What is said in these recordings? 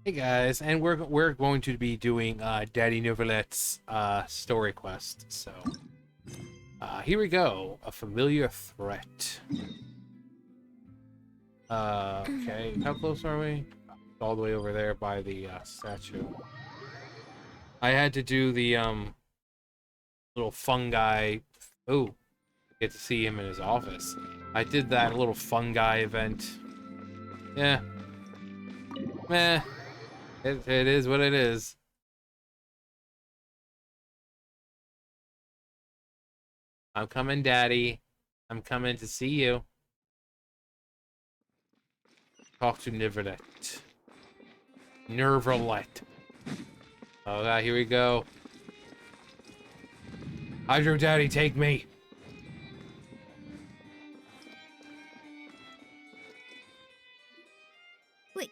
Hey guys, and we're going to be doing Daddy Neuvillette's story quest. So here we go. A familiar threat. Okay, how close are we? All the way over there by the statue. I had to do the little fungi. Oh, get to see him in his office. I did that little fungi event. Yeah, meh. It is what it is. I'm coming, Daddy. I'm coming to see you. Talk to Neuvillette. Neuvillette. Oh god, here we go. Hydro Daddy, take me. Wait,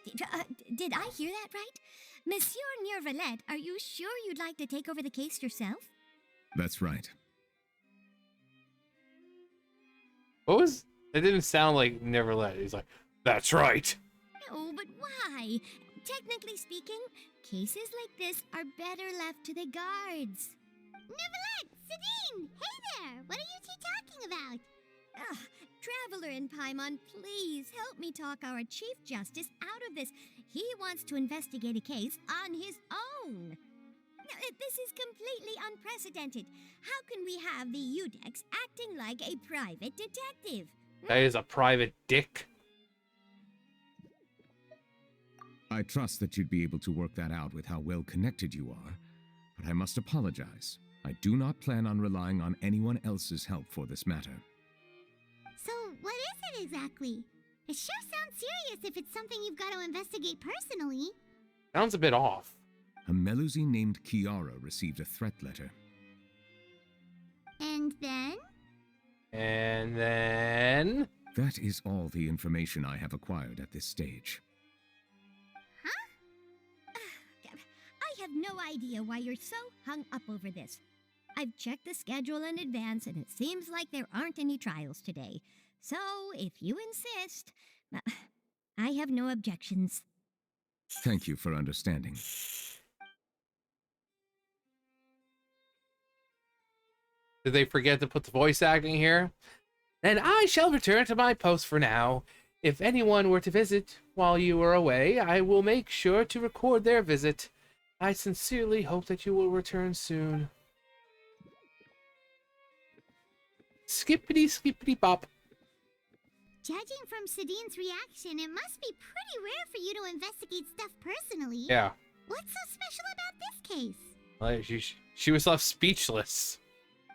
did I hear that right? Monsieur Neuvillette, are you sure you'd like to take over the case yourself? That's right. What was... It didn't sound like Neuvillette. He's like, that's right. No, but why? Technically speaking, cases like this are better left to the guards. Neuvillette! Sedine! Hey there! What are you two talking about? Ugh, Traveler in Paimon, please help me talk our Chief Justice out of this. He wants to investigate a case on his own. Now, this is completely unprecedented. How can we have the Udex acting like a private detective? That is a private dick. I trust that you'd be able to work that out with how well connected you are, but I must apologize. I do not plan on relying on anyone else's help for this matter. So, what is it exactly? It sure sounds serious if it's something you've got to investigate personally. Sounds a bit off. A Melusine named Kiara received a threat letter. And then? And then... That is all the information I have acquired at this stage. I have no idea why you're so hung up over this. I've checked the schedule in advance, and it seems like there aren't any trials today. So, if you insist, I have no objections. Thank you for understanding. Did they forget to put the voice acting here? And I shall return to my post for now. If anyone were to visit while you are away, I will make sure to record their visit. I sincerely hope that you will return soon. Skippity skippity bop. Judging from Sedine's reaction, it must be pretty rare for you to investigate stuff personally. Yeah. What's so special about this case? Like she was left speechless.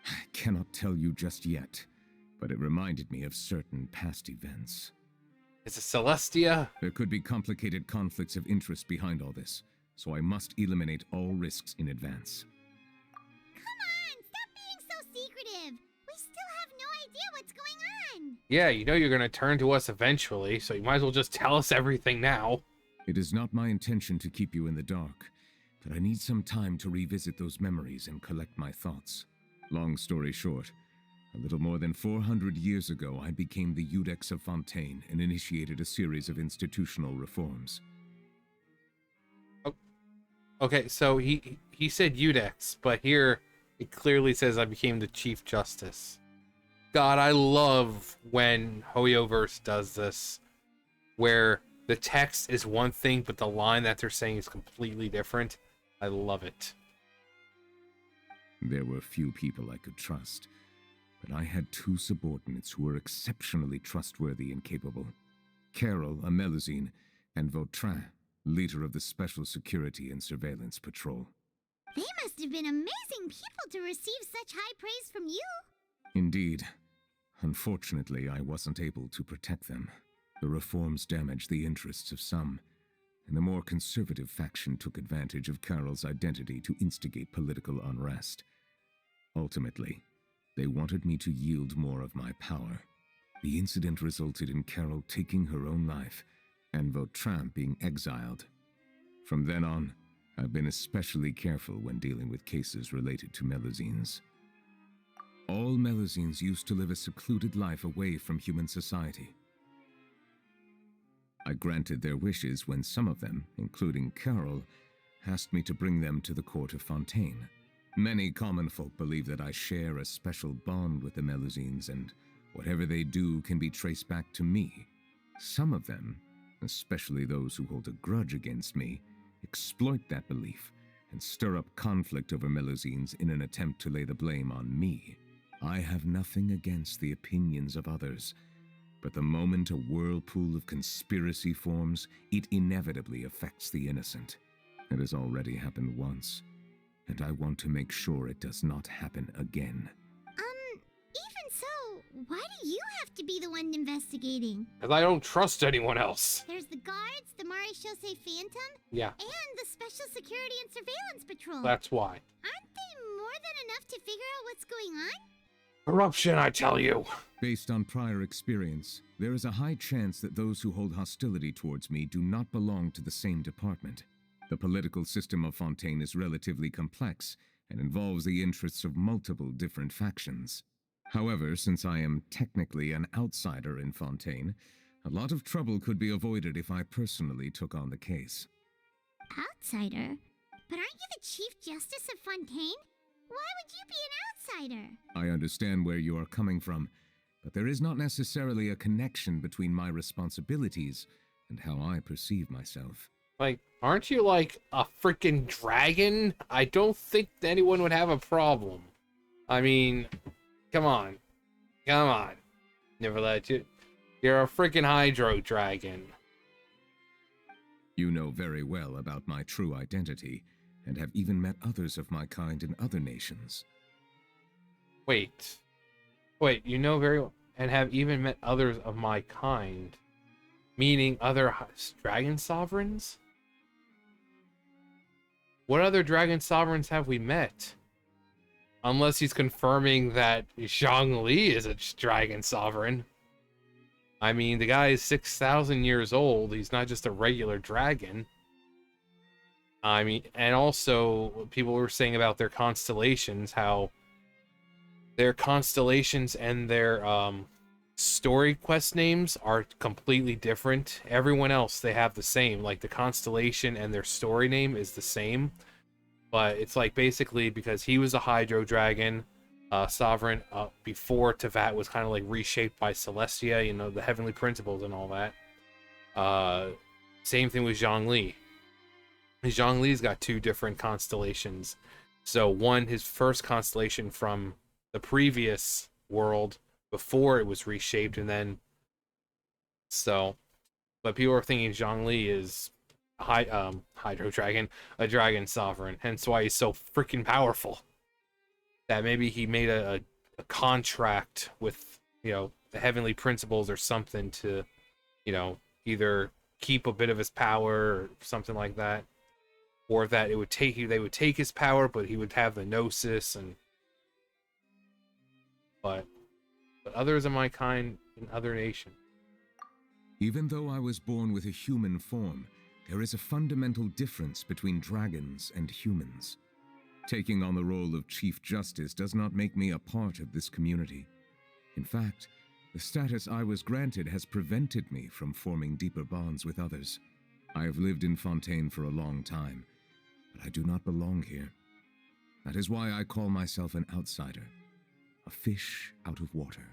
I cannot tell you just yet, but it reminded me of certain past events. Is it Celestia? There could be complicated conflicts of interest behind all this, so I must eliminate all risks in advance. Come on, stop being so secretive. We still have no idea what's going on. Yeah, you know you're gonna turn to us eventually, so you might as well just tell us everything now. It is not my intention to keep you in the dark, but I need some time to revisit those memories and collect my thoughts. Long story short, a little more than 400 years ago, I became the Udex of Fontaine and initiated a series of institutional reforms. Okay, so he said Udex, but here it clearly says I became the Chief Justice. God, I love when Hoyoverse does this, where the text is one thing, but the line that they're saying is completely different. I love it. There were few people I could trust, but I had two subordinates who were exceptionally trustworthy and capable. Carol, a Melusine, and Vautrin, leader of the Special Security and Surveillance Patrol. They must have been amazing people to receive such high praise from you. Indeed. Unfortunately, I wasn't able to protect them. The reforms damaged the interests of some, and the more conservative faction took advantage of Carol's identity to instigate political unrest. Ultimately, they wanted me to yield more of my power. The incident resulted in Carol taking her own life, and Vautrin being exiled. From then on, I've been especially careful when dealing with cases related to Melusines. All Melusines used to live a secluded life away from human society. I granted their wishes when some of them, including Carol, asked me to bring them to the court of Fontaine. Many common folk believe that I share a special bond with the Melusines, and whatever they do can be traced back to me. Some of them, especially those who hold a grudge against me, exploit that belief and stir up conflict over Melusines in an attempt to lay the blame on me. I have nothing against the opinions of others, but the moment a whirlpool of conspiracy forms, it inevitably affects the innocent. It has already happened once, and I want to make sure it does not happen again. Even so, why do you have to be the one investigating? Because I don't trust anyone else. There's the guards, the Maréchaussée Phantom, Yeah, and the Special Security and Surveillance Patrol. that's why. Aren't they more than enough to figure out what's going on? Corruption, I tell you. Based on prior experience, there is a high chance that those who hold hostility towards me do not belong to the same department. The political system of Fontaine is relatively complex and involves the interests of multiple different factions. However, since I am technically an outsider in Fontaine, a lot of trouble could be avoided if I personally took on the case. Outsider? But aren't you the Chief Justice of Fontaine? Why would you be an outsider? I understand where you are coming from, but there is not necessarily a connection between my responsibilities and how I perceive myself. Like, aren't you like a freaking dragon? I don't think anyone would have a problem. I mean, come on. Come on. Never let you. You're a freaking hydro dragon. You know very well about my true identity, and have even met others of my kind in other nations. Wait, you know very well, and have even met others of my kind, meaning other dragon sovereigns? What other dragon sovereigns have we met? Unless he's confirming that Zhongli is a dragon sovereign. I mean, the guy is 6,000 years old. He's not just a regular dragon. I mean, and also people were saying about their constellations, how their constellations and their story quest names are completely different. Everyone else, they have the same, like the constellation and their story name is the same, but it's like basically because he was a hydro dragon sovereign before Teyvat was kind of like reshaped by Celestia, you know, the heavenly principles and all that. Same thing with Zhongli. Zhongli's got two different constellations. So one, his first constellation from the previous world before it was reshaped, and then but people are thinking Zhongli is hydro dragon, a dragon sovereign, hence why he's so freaking powerful. That maybe he made a contract with, you know, the heavenly principles or something to, you know, either keep a bit of his power or something like that. Or that they would take his power, but he would have the gnosis, and but others of my kind in other nations. Even though I was born with a human form, there is a fundamental difference between dragons and humans. Taking on the role of Chief Justice does not make me a part of this community. In fact, the status I was granted has prevented me from forming deeper bonds with others. I have lived in Fontaine for a long time, but I do not belong here. That is why I call myself an outsider, a fish out of water.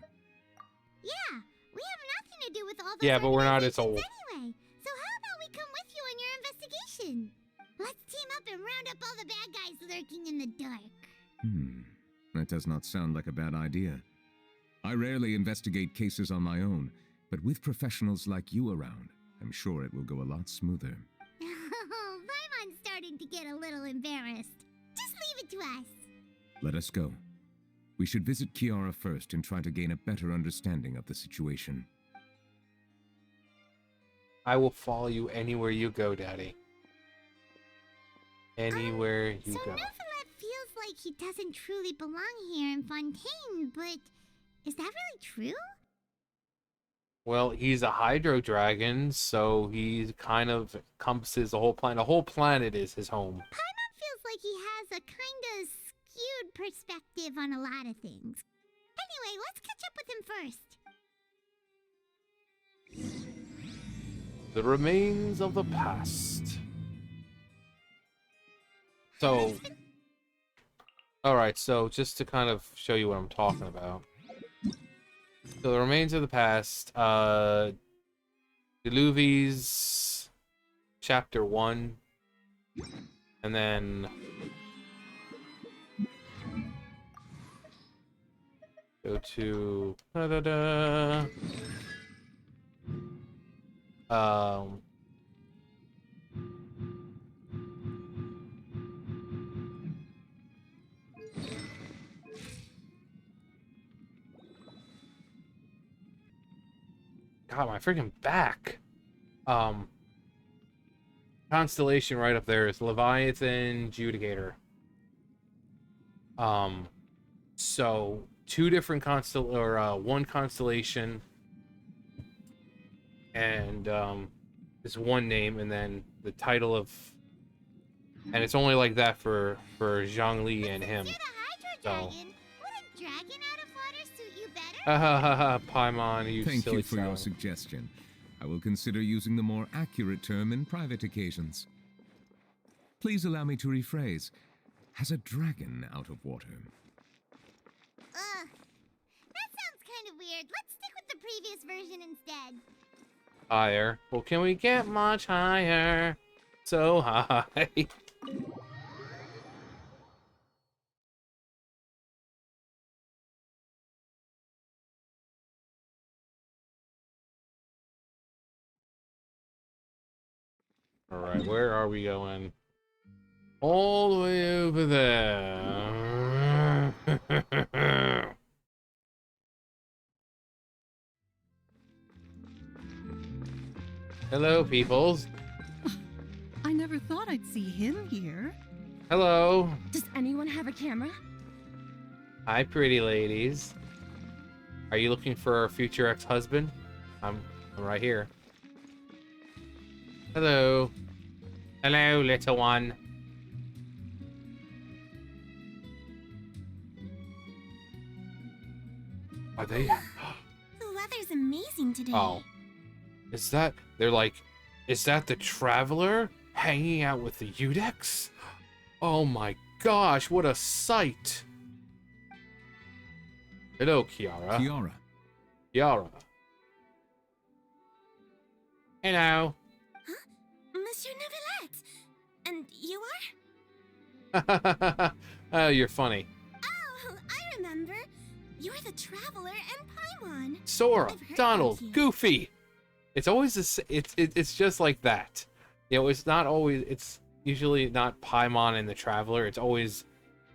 Yeah, we have nothing to do with all those Yeah, but we're not as organizations old. anyway. So how about we come with you on your investigation? Let's team up and round up all the bad guys lurking in the dark. That does not sound like a bad idea. I rarely investigate cases on my own, but with professionals like you around, I'm sure it will go a lot smoother. Oh, Paimon's starting to get a little embarrassed. Just leave it to us. Let us go. We should visit Kiara first and try to gain a better understanding of the situation. I will follow you anywhere you go, Daddy. Anywhere you So go. Neuvillette feels like he doesn't truly belong here in Fontaine, but is that really true? Well, he's a hydro dragon, so he kind of encompasses the whole planet. The whole planet is his home. Paimon feels like he has a kind of skewed perspective on a lot of things. Anyway, let's catch up with him first. The remains of the past. So, alright, so just to kind of show you what I'm talking about. So the remains of the past, Diluvies, Chapter 1, and then go to um God, my freaking back. Constellation right up there is Leviathan Judicator. So two different one constellation and is one name, and then the title of, and it's only like that for Zhongli and him. You're the Hydro Dragon. Would a dragon out of water suit you better? Ha ha ha ha, Paimon, you Thank silly you for your son. suggestion. I will consider using the more accurate term in private occasions. Please allow me to rephrase. Has a dragon out of water? Ugh. That sounds kind of weird. Let's stick with the previous version instead. Higher. Well, can we get much higher? So high. Alright, where are we going? All the way over there. Hello, peoples. I never thought I'd see him here. Hello. Does anyone have a camera? Hi, pretty ladies. Are you looking for our future ex-husband? I'm right here. Hello. Hello, little one. Are they? The weather's amazing today. Oh. Is that... They're like... Is that the Traveler hanging out with the Udex? Oh my gosh, what a sight. Hello, Kiara. Kiara. Kiara. Hello. Monsieur Neuvillette! And you are? Oh, you're funny. Oh, I remember. You're the Traveler and Paimon. Sora, I've heard Donald, of you. Goofy. It's always it's just like that. You know, it's not always. It's usually not Paimon and the Traveler. It's always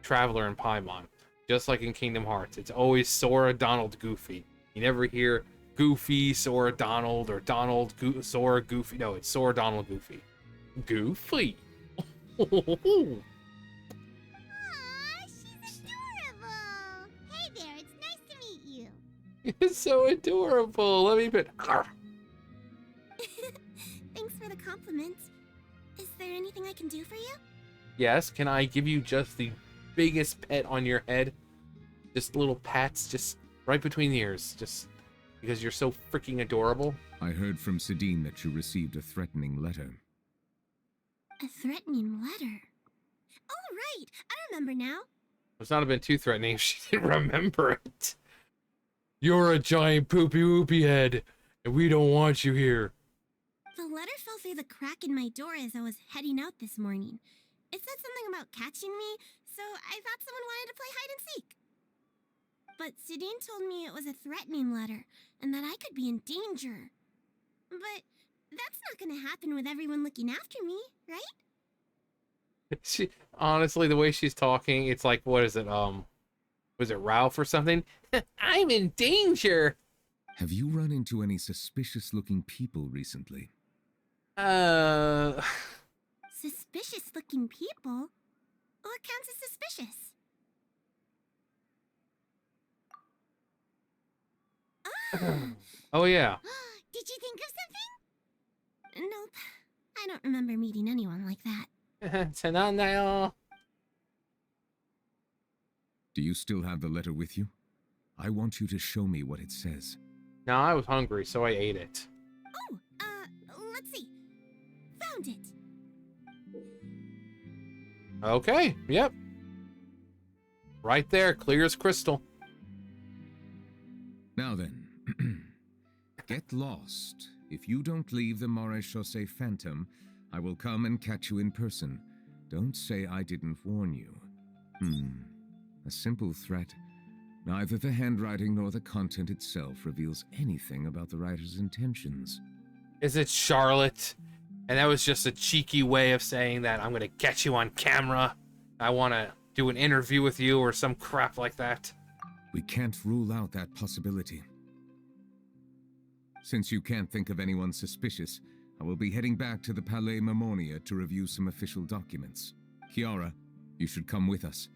Traveler and Paimon. Just like in Kingdom Hearts, it's always Sora, Donald, Goofy. You never hear Goofy, Sora, Donald, or Donald, Sora, Goofy. No, it's Sora, Donald, Goofy. Goofy. Aw, she's adorable. Hey there, it's nice to meet you. It's so adorable. Let me put. Thanks for the compliment. Is there anything I can do for you? Yes, can I give you just the biggest pet on your head? Just little pats, just right between the ears, just because you're so freaking adorable. I heard from Sidine that you received a threatening letter. A threatening letter. Oh, right. I remember now. It's not been too threatening if she didn't remember it. You're a giant poopy whoopy head, and we don't want you here. The letter fell through the crack in my door as I was heading out this morning. It said something about catching me, so I thought someone wanted to play hide and seek. But Sidine told me it was a threatening letter, and that I could be in danger. But that's not gonna happen with everyone looking after me, right? She, honestly, the way she's talking, it's like, what is it? Was it Ralph or something? I'm in danger. Have you run into any suspicious-looking people recently? Suspicious looking people? What counts as suspicious? Oh yeah. Did you think of something? Nope. I don't remember meeting anyone like that. Do you still have the letter with you? I want you to show me what it says. No, I was hungry, so I ate it. Oh, let Let's see. Found it. Okay, yep. Right there, clear as crystal. Now then, get lost. If you don't leave the Maréchaussée Phantom, I will come and catch you in person. Don't say I didn't warn you. A simple threat. Neither the handwriting nor the content itself reveals anything about the writer's intentions. Is it Charlotte? And that was just a cheeky way of saying that I'm gonna get you on camera. I wanna do an interview with you or some crap like that. We can't rule out that possibility. Since you can't think of anyone suspicious, I will be heading back to the Palais Mammonia to review some official documents. Kiara, you should come with us.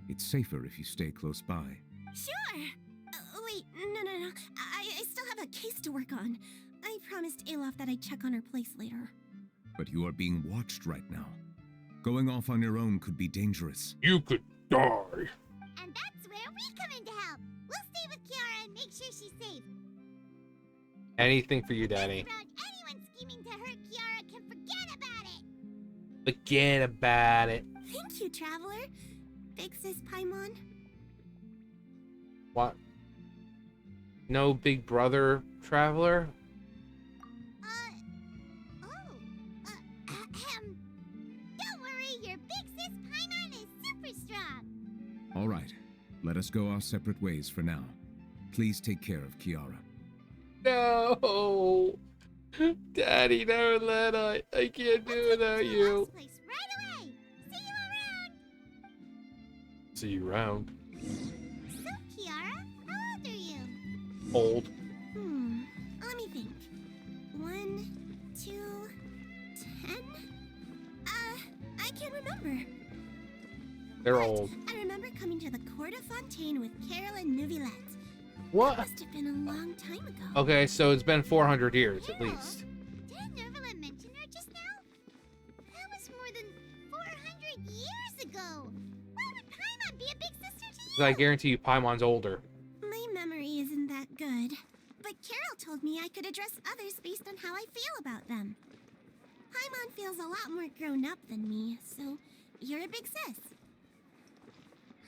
It's safer if you stay close by. Sure. Wait, no. I still have a case to work on. I promised Alof that I'd check on her place later. But you are being watched right now. Going off on your own could be dangerous. You could die. And that's where we come in to help. We'll stay with Kiara and make sure she's safe. Anything for you, Daddy. Around anyone scheming to hurt Kiara can forget about it. Forget about it. Thank you, Traveler. Big Sis Paimon. What? No big brother traveler? Don't worry, your big sis Paimon is super strong. All right, let us go our separate ways for now. Please take care of Kiara. No! Daddy, no, let I can't do it without you. Place right away. See you around. See you around. So, Kiara, how old are you? Old. Let me think. 1, 2, 10? I can't remember. They're But old. I remember coming to the Court of Fontaine with Carolyn Neuvillette. What? Must have been a long time ago. Okay, so it's been 400 years at least. Did Neuvillette mention her just now? That was more than 400 years ago. Why would Paimon be a big sister to you? I guarantee you Paimon's older. My memory isn't that good. But Carol told me I could address others based on how I feel about them. Paimon feels a lot more grown up than me, so you're a big sis.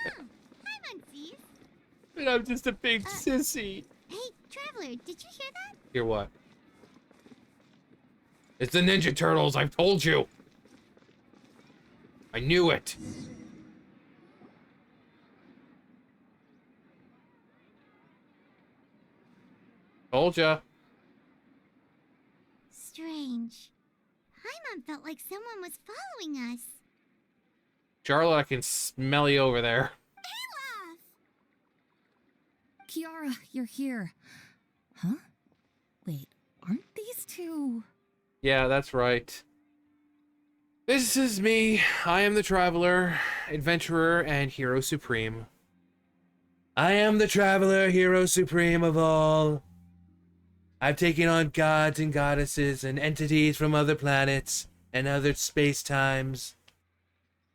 Paimon sees. But I'm just a big sissy. Hey, Traveler, did you hear that? Hear what? It's the Ninja Turtles, I've told you! I knew it! Told ya. Strange. Paimon felt like someone was following us. Charlotte, I can smell you over there. Kiara, you're here. Huh? Wait, aren't these two? Yeah, that's right. This is me. I am the Traveler, Adventurer, and Hero Supreme. I am the Traveler, Hero Supreme of all. I've taken on gods and goddesses and entities from other planets and other space-times.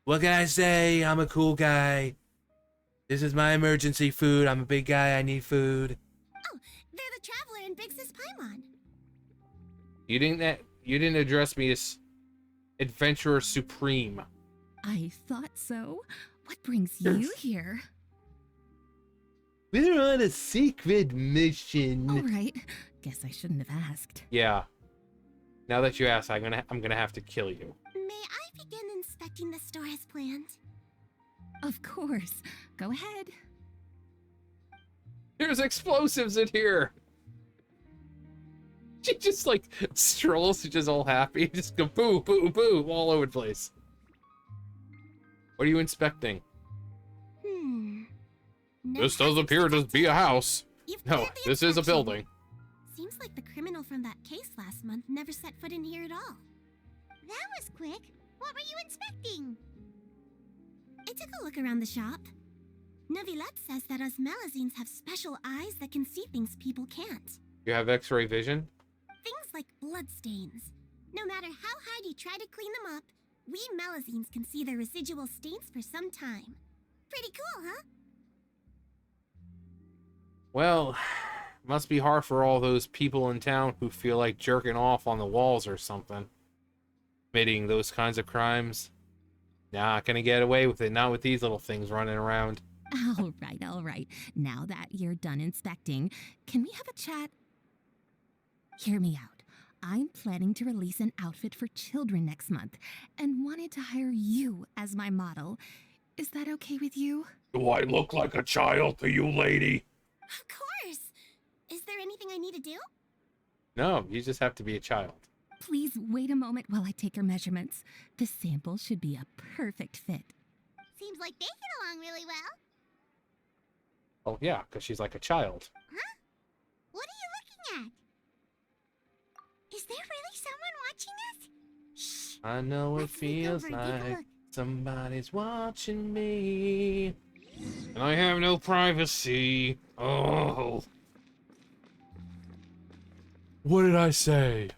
What can I say? I'm a cool guy. This is my emergency food. I'm a big guy. I need food. Oh, they're the Traveler and Big Sis Paimon. You didn't address me as Adventurer Supreme. I thought so. What brings you here? We're on a secret mission. All right. Guess I shouldn't have asked. Yeah. Now that you ask, I'm gonna have to kill you. May I begin inspecting the store as planned? Of course. Go ahead. There's explosives in here. She just like strolls, she's just all happy, just go boo, boo, boo, all over the place. What are you inspecting? This does appear to be a house. No, this is a building. Seems like the criminal from that case last month never set foot in here at all. That was quick. What were you inspecting? I took a look around the shop. Neuvillette says that us Melazines have special eyes that can see things people can't. You have X-ray vision? Things like bloodstains. No matter how hard you try to clean them up, we Melazines can see their residual stains for some time. Pretty cool, huh? Well, Must be hard for all those people in town who feel like jerking off on the walls or something. Committing those kinds of crimes. Not gonna get away with it, not with these little things running around. All right, all right. Now that you're done inspecting, can we have a chat? Hear me out. I'm planning to release an outfit for children next month and wanted to hire you as my model. Is that okay with you? Do I look like a child to you, lady? Of course. Is there anything I need to do? No, you just have to be a child. Please wait a moment while I take your measurements. The sample should be a perfect fit. Seems like they get along really well. Oh yeah, because she's like a child. What are you looking at? Is there really someone watching us? Shh. I know it Let's sneak feels over and take a like look. somebody's watching me. And I have no privacy. Oh. What did I say?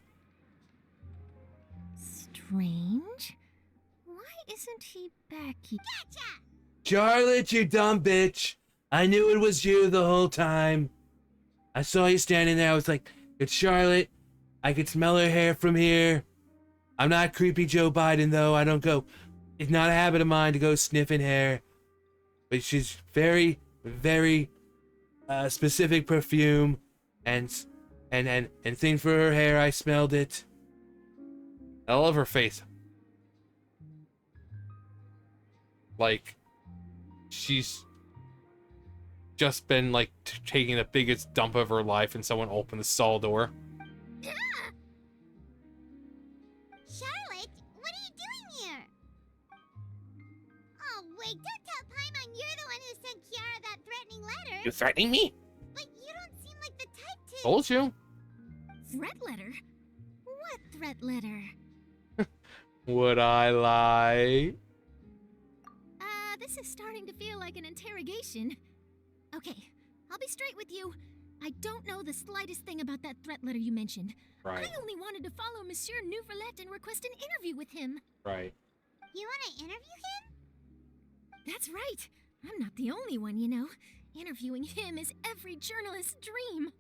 Strange. Why isn't he back yet? Gotcha! Charlotte, you dumb bitch. I knew it was you the whole time. I saw you standing there. I was like, it's Charlotte. I could smell her hair from here. I'm not creepy Joe Biden, though. I don't go. It's not a habit of mine to go sniffing hair. But she's very, very specific perfume and thing for her hair. I smelled it. I love her face. Like, she's just been like taking the biggest dump of her life, and someone opened the stall door. Charlotte, what are you doing here? Oh, wait, don't tell Paimon you're the one who sent Kiara that threatening letter. You threatening me? But you don't seem like the type to... Told you. Threat letter? What threat letter? Would I lie? This is starting to feel like an interrogation. Okay, I'll be straight with you. I don't know the slightest thing about that threat letter you mentioned. Right, I only wanted to follow Monsieur Neuvillette and request an interview with him. right. You want to interview him? That's right. I'm not the only one, you know. Interviewing him is every journalist's dream.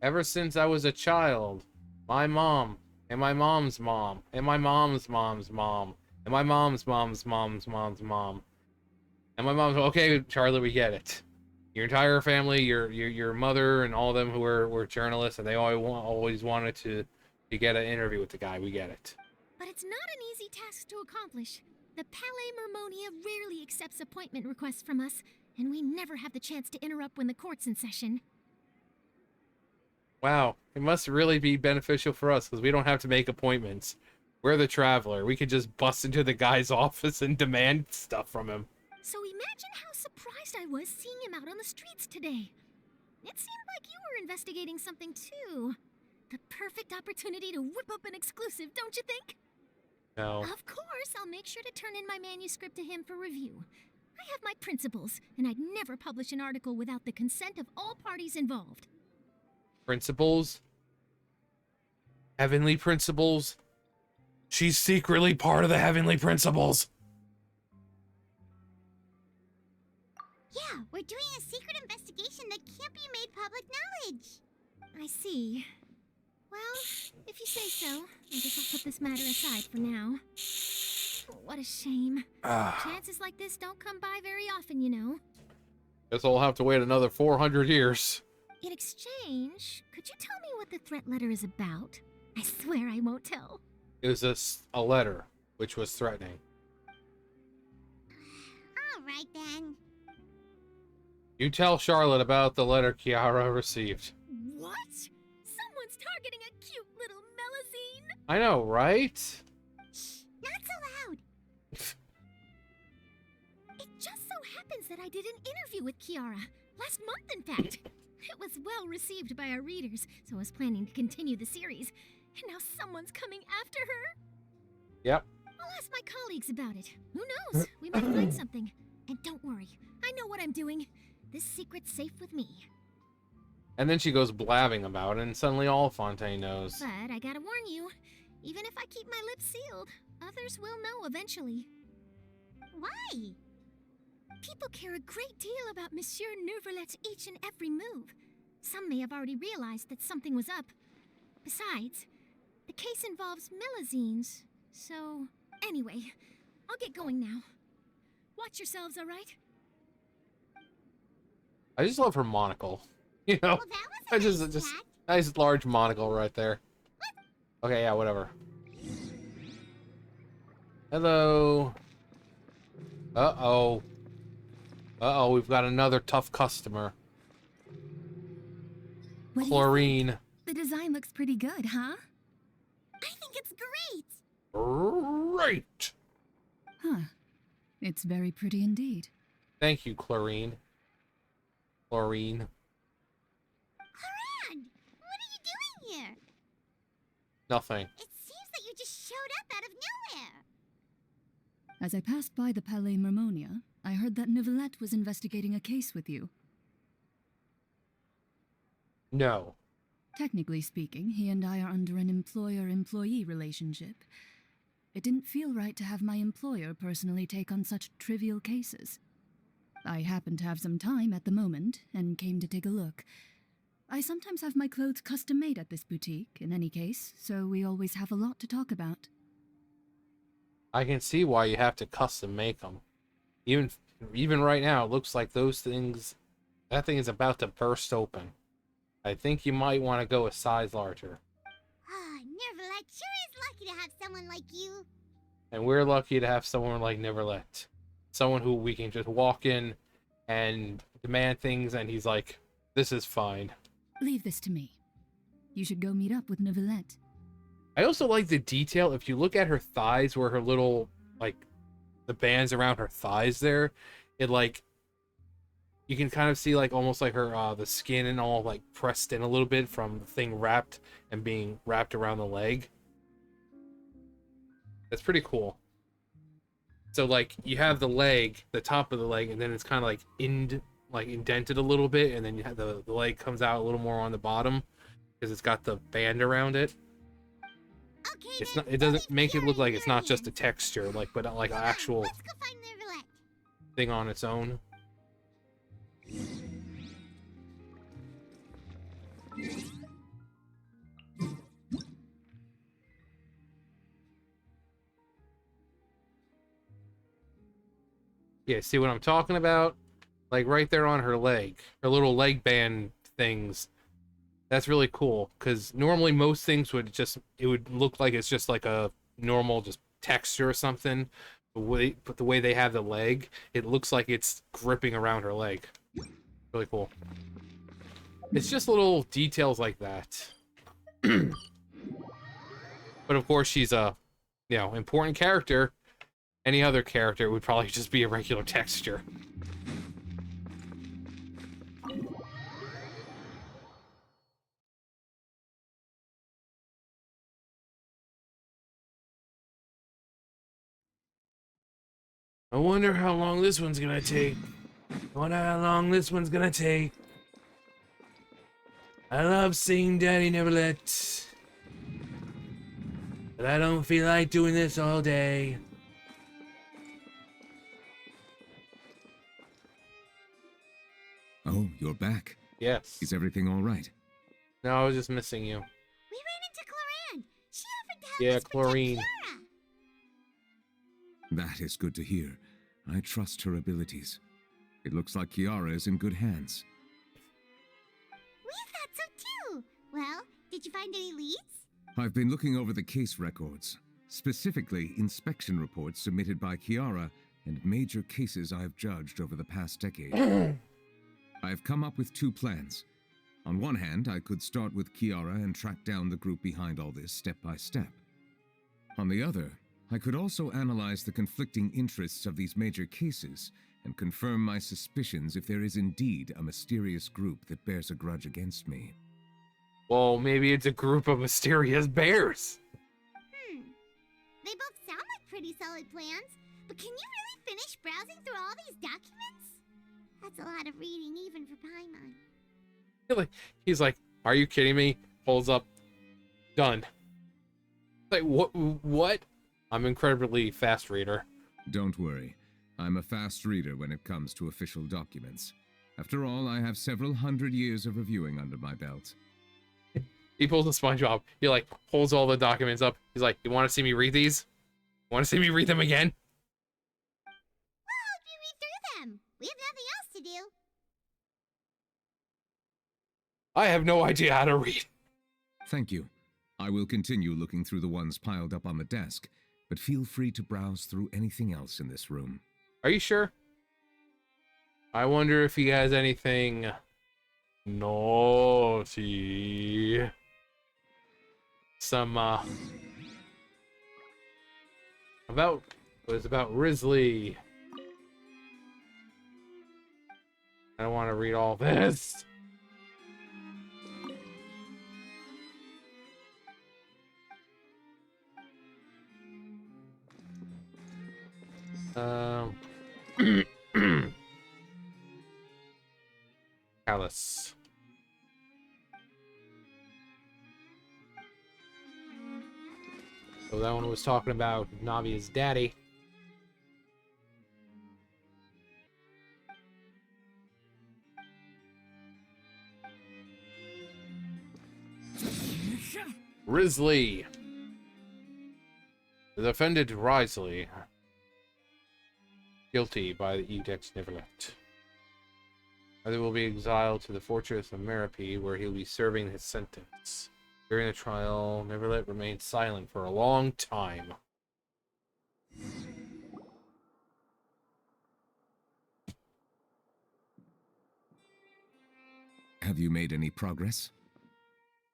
Ever since I was a child, my mom, and my mom's mom, and my mom's mom's mom, and my mom's mom's mom's mom's mom, and my mom's. Okay, Charlotte, we get it. Your entire family, your mother, and all of them who were journalists, and they always wanted to get an interview with the guy. We get it. But it's not an easy task to accomplish. The Palais Mermonia rarely accepts appointment requests from us, and we never have the chance to interrupt when the court's in session. Wow, it must really be beneficial for us because we don't have to make appointments. We're the traveler. We could just bust into the guy's office and demand stuff from him. So imagine how surprised I was seeing him out on the streets today. It seemed like you were investigating something too. The perfect opportunity to whip up an exclusive, don't you think? No. Of course, I'll make sure to turn in my manuscript to him for review. I have my principles, and I'd never publish an article without the consent of all parties involved. Principles? Heavenly principles? She's secretly part of the heavenly principles. Yeah, we're doing a secret investigation that can't be made public knowledge. I see. Well, if you say so, I guess I'll put this matter aside for now. What a shame. Chances like this don't come by very often, you know. Guess I'll have to wait another 400 years. In exchange, could you tell me what the threat letter is about? I swear I won't tell. It was a letter, which was threatening. All right, then. You tell Charlotte about the letter Kiara received. What? Someone's targeting a cute little melusine? I know, right? Shh, not so loud. It just so happens that I did an interview with Kiara. Last month, in fact. It was well received by our readers, so I was planning to continue the series. And now someone's coming after her? Yep. I'll ask my colleagues about it. Who knows? We might find something. And don't worry, I know what I'm doing. This secret's safe with me. And then she goes blabbing about it, and suddenly all Fontaine knows. But I gotta warn you, even if I keep my lips sealed, others will know eventually. Why? People care a great deal about Monsieur Neuvillette's each and every move. Some may have already realized that something was up. Besides, the case involves Millazines, so... Anyway, I'll get going now. Watch yourselves, all right? I just love her monocle. You know, Well, that was a just nice chat. nice large monocle right there. Okay, yeah, whatever. Hello. Uh-oh. Uh-oh, we've got another tough customer. What do you think? Chlorine. The design looks pretty good, huh? I think it's great. Great. Huh. It's very pretty indeed. Thank you, Chlorine. Chlorine. Haran, what are you doing here? Nothing. It seems that you just showed up out of nowhere. As I passed by the Palais Mermonia, I heard that Neuvillette was investigating a case with you. No. Technically speaking, he and I are under an employer-employee relationship. It didn't feel right to have my employer personally take on such trivial cases. I happened to have some time at the moment and came to take a look. I sometimes have my clothes custom-made at this boutique, in any case, so we always have a lot to talk about. I can see why you have to custom make them. Even right now, it looks like those things... That thing is about to burst open. I think you might want to go a size larger. Ah, Neuvillette sure is lucky to have someone like you. And we're lucky to have someone like Neuvillette. Someone who we can just walk in and demand things, and he's like, this is fine. Leave this to me. You should go meet up with Neuvillette. I also like the detail. If you look at her thighs, where her little, like, the bands around her thighs there, it, like, you can kind of see, like, almost like her, the skin and all, like, pressed in a little bit from the thing wrapped and being wrapped around the leg. That's pretty cool. So, like, you have the leg, the top of the leg, and then it's kind of, like, indented a little bit, and then you have the leg comes out a little more on the bottom because it's got the band around it. Okay, It's then, not. It doesn't let's make it get look our like it's not just a ingredients. texture, like, but like an Come on, actual Let's go find Neuvillette. thing on its own. Yeah, see what I'm talking about? Like right there on her leg, her little leg band things. That's really cool because normally most things it would look like it's just like a normal just texture or something. But the way they have the leg, it looks like it's gripping around her leg. Really cool. It's just little details like that. But of course, she's a, important character. Any other character would probably just be a regular texture. I wonder how long this one's gonna take. I wonder how long this one's gonna take. I love seeing Daddy Neuvillette, but I don't feel like doing this all day. Oh, you're back. Yes. Is everything all right? No, I was just missing you. We ran into Cloran. She offered to help Yeah, us protect Chlorine. Kiara. That is good to hear. I trust her abilities. It looks like Kiara is in good hands. We thought so too. Well, did you find any leads? I've been looking over the case records, specifically inspection reports submitted by Kiara and major cases I've judged over the past decade. I've come up with two plans. On one hand, I could start with Kiara and track down the group behind all this step by step. On the other, I could also analyze the conflicting interests of these major cases and confirm my suspicions if there is indeed a mysterious group that bears a grudge against me. Well, maybe it's a group of mysterious bears. They both sound like pretty solid plans, but can you really finish browsing through all these documents? That's a lot of reading even for Paimon. He's like, are you kidding me? Pulls up. Done. Like, what? I'm an incredibly fast reader. Don't worry. I'm a fast reader when it comes to official documents. After all, I have several hundred years of reviewing under my belt. He pulls a SpongeBob. He like pulls all the documents up. He's like, "You want to see me read these? Want to see me read them again?" We'll help you read through them. We have nothing else to do. I have no idea how to read. Thank you. I will continue looking through the ones piled up on the desk, but feel free to browse through anything else in this room. Are you sure? I wonder if he has anything naughty. Some it was about Risley. I don't want to read all this. Alice. So that one was talking about Navia's daddy. Risley. The defendant Risley. Guilty by the Edict Neuvillette. Either will be exiled to the fortress of Merope, where he will be serving his sentence. During the trial, Neuvillette remained silent for a long time. Have you made any progress?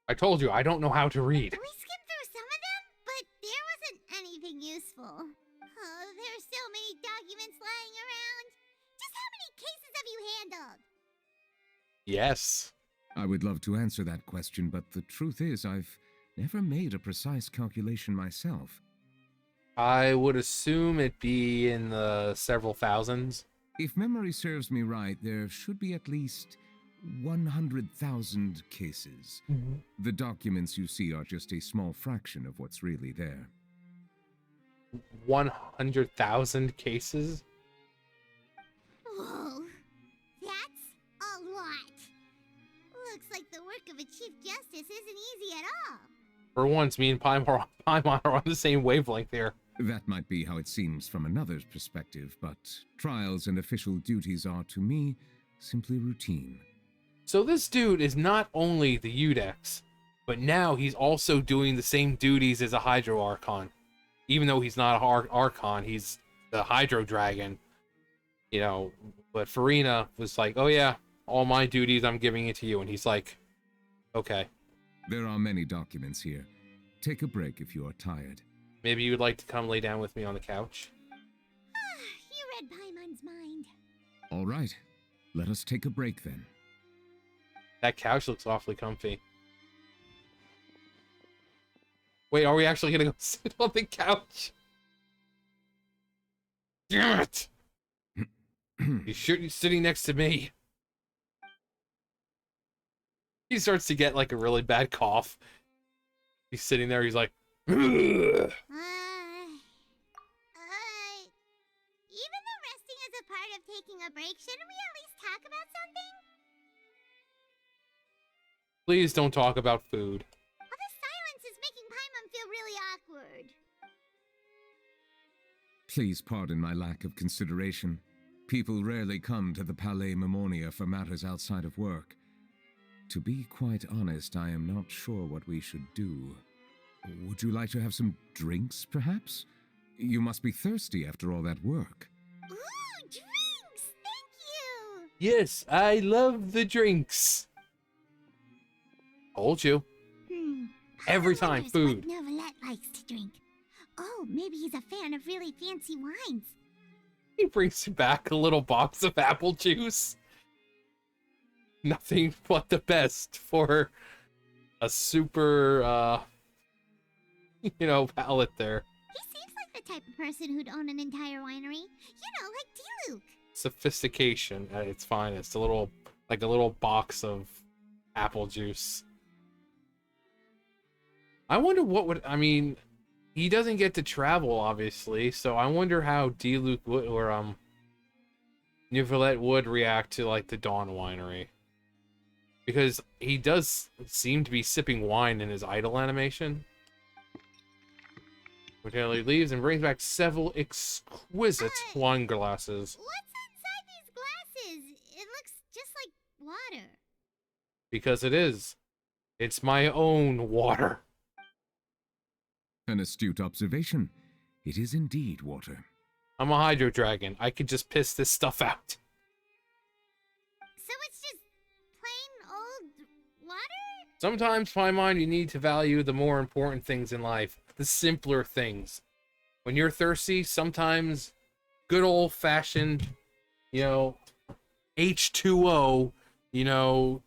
I told you, I don't know how to read. We skimmed through some of them, but there wasn't anything useful. Oh, there's so many documents lying around. Just how many cases have you handled? Yes. I would love to answer that question, but the truth is I've never made a precise calculation myself. I would assume it'd be in the several thousands. If memory serves me right, there should be at least 100,000 cases. The documents you see are just a small fraction of what's really there. 100,000 cases? Whoa, that's a lot. Looks like the work of a Chief Justice isn't easy at all. For once, me and Paimon are on the same wavelength here. That might be how it seems from another's perspective, but trials and official duties are, to me, simply routine. So this dude is not only the Udex, but now he's also doing the same duties as a Hydro Archon. Even though he's not an Archon, he's the Hydro Dragon. You know, but Farina was like, "Oh yeah, all my duties, I'm giving it to you." And he's like, "Okay." There are many documents here. Take a break if you are tired. Maybe you would like to come lay down with me on the couch? You read Paimon's mind. All right, let us take a break then. That couch looks awfully comfy. Wait, are we actually gonna go sit on the couch? Damn it! You're sitting next to me. He starts to get like a really bad cough. He's sitting there, he's like, "Ugh." Even though resting is a part of taking a break, shouldn't we at least talk about something? Please don't talk about food. Well, this silence is making Paimon feel really awkward. Please pardon my lack of consideration. People rarely come to the Palais Mnemonia for matters outside of work. To be quite honest, I am not sure what we should do. Would you like to have some drinks, perhaps? You must be thirsty after all that work. Ooh, drinks! Thank you! Yes, I love the drinks. Told you. Every time, food. What Neuvillette likes to drink. Oh, maybe he's a fan of really fancy wines. He brings back a little box of apple juice. Nothing but the best for a super, palate there. He seems like the type of person who'd own an entire winery. You know, like Diluvies. Sophistication at its finest. A little box of apple juice. I wonder he doesn't get to travel, obviously, so I wonder how Diluc or Neuvillette would react to like the Dawn Winery. Because he does seem to be sipping wine in his idle animation. Which leaves and brings back several exquisite wine glasses. What's inside these glasses? It looks just like water. Because it is. It's my own water. An astute observation. It is indeed water. I'm a Hydro Dragon. I could just piss this stuff out. So it's just plain old water? Sometimes, Paimon, you need to value the more important things in life. The simpler things. When you're thirsty, sometimes good old-fashioned, H2O,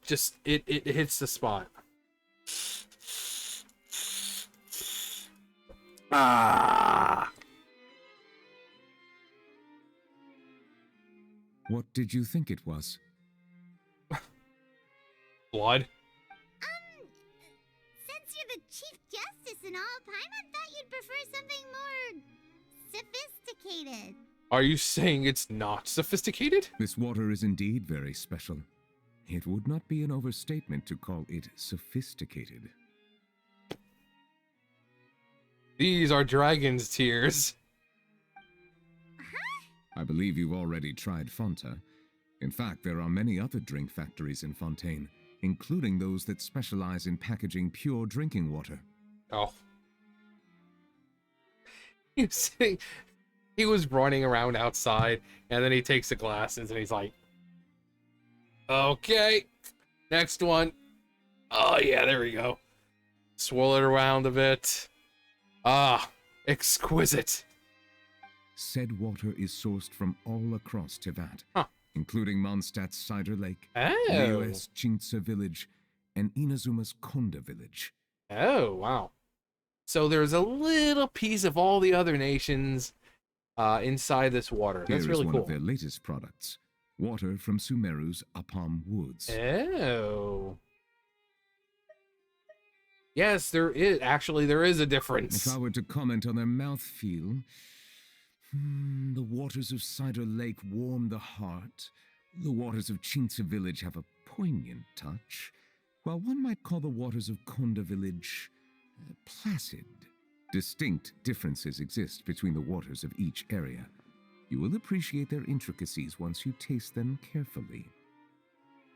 just it hits the spot. Ah! What did you think it was? Blood? Since you're the Chief Justice and all, Paimon thought you'd prefer something more sophisticated. Are you saying it's not sophisticated? This water is indeed very special. It would not be an overstatement to call it sophisticated. These are dragon's tears. I believe you've already tried Fonta. In fact, there are many other drink factories in Fontaine, including those that specialize in packaging pure drinking water. Oh. He was running around outside, and then he takes the glasses, and he's like, okay, next one. Oh, yeah, there we go. Swirl it around a bit. Ah, exquisite. Said water is sourced from all across Tevat, including Mondstadt's Cider Lake, Rio's Chintsa village, and Inazuma's Konda village. Oh, wow. So there's a little piece of all the other nations inside this water. That's really cool. Here is one cool. of their latest products, water from Sumeru's Apam Woods. Oh. Yes, there is. Actually, there is a difference. If I were to comment on their mouthfeel, the waters of Cider Lake warm the heart. The waters of Chintsa village have a poignant touch, while one might call the waters of Konda village placid. Distinct differences exist between the waters of each area. You will appreciate their intricacies once you taste them carefully.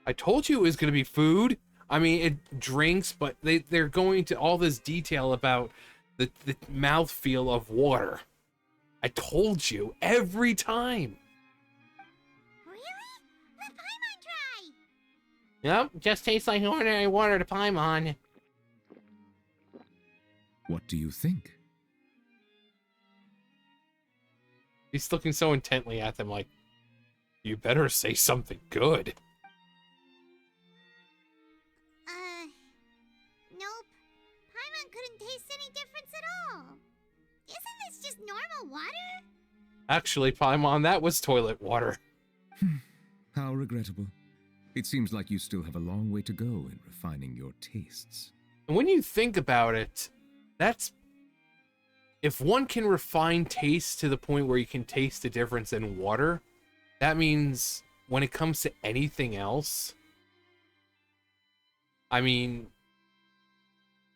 I told you it was going to be food. I mean, it drinks, but they're going to all this detail about the mouthfeel of water. I told you every time. Really? Let Paimon try! Yep, just tastes like ordinary water to Paimon. What do you think? He's looking so intently at them like, you better say something good. Nope. Paimon couldn't taste any difference at all. Isn't this just normal water? Actually, Paimon, that was toilet water. How regrettable. It seems like you still have a long way to go in refining your tastes. And when you think about it, that's... If one can refine taste to the point where you can taste the difference in water, that means when it comes to anything else, I mean,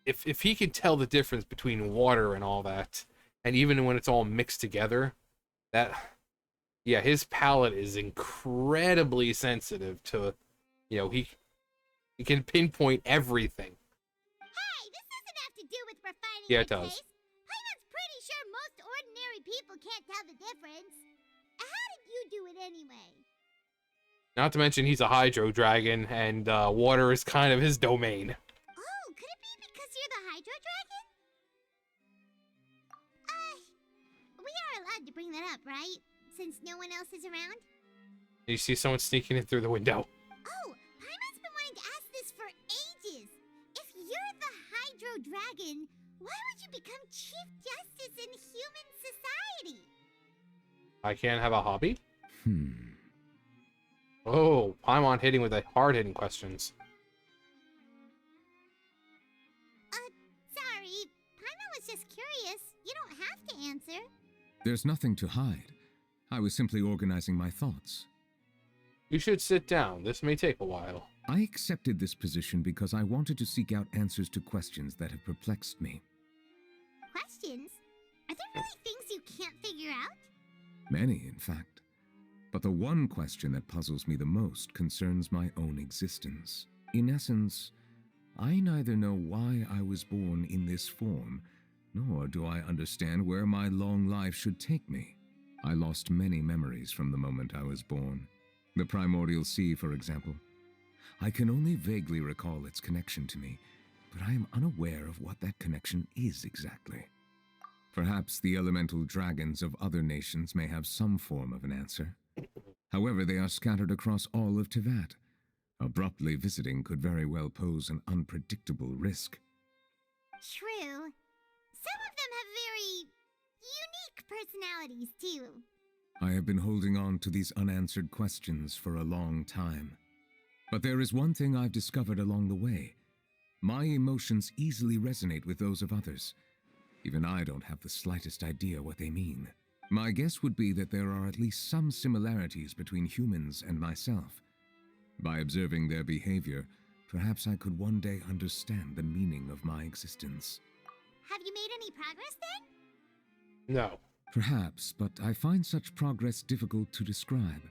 if he can tell the difference between water and all that, and even when it's all mixed together, yeah, his palate is incredibly sensitive to, he can pinpoint everything. Hey, this doesn't have to do with refining Yeah, your it does. taste. Paimon's pretty sure most ordinary people can't tell the difference. How did you do it anyway? Not to mention he's a Hydro Dragon, and water is kind of his domain. Oh, could it be because you're the Hydro Dragon? We are allowed to bring that up, right? Since no one else is around? You see someone sneaking in through the window. Oh, Paimon's been wanting to ask this for ages. If you're the Hydro Dragon, why would you become Chief Justice in human society? I can't have a hobby? Oh, Paimon hitting with the hard-hitting questions. Sorry. Paimon was just curious. You don't have to answer. There's nothing to hide. I was simply organizing my thoughts. You should sit down. This may take a while. I accepted this position because I wanted to seek out answers to questions that have perplexed me. Questions? Are there really things you can't figure out? Many, in fact. But the one question that puzzles me the most concerns my own existence. In essence, I neither know why I was born in this form, nor do I understand where my long life should take me. I lost many memories from the moment I was born. The primordial sea, for example. I can only vaguely recall its connection to me, but I am unaware of what that connection is exactly. Perhaps the elemental dragons of other nations may have some form of an answer. However, they are scattered across all of Teyvat. Abruptly visiting could very well pose an unpredictable risk. True. Some of them have very unique personalities, too. I have been holding on to these unanswered questions for a long time. But there is one thing I've discovered along the way. My emotions easily resonate with those of others. Even I don't have the slightest idea what they mean. My guess would be that there are at least some similarities between humans and myself. By observing their behavior, perhaps I could one day understand the meaning of my existence. Have you made any progress then? No. Perhaps, but I find such progress difficult to describe.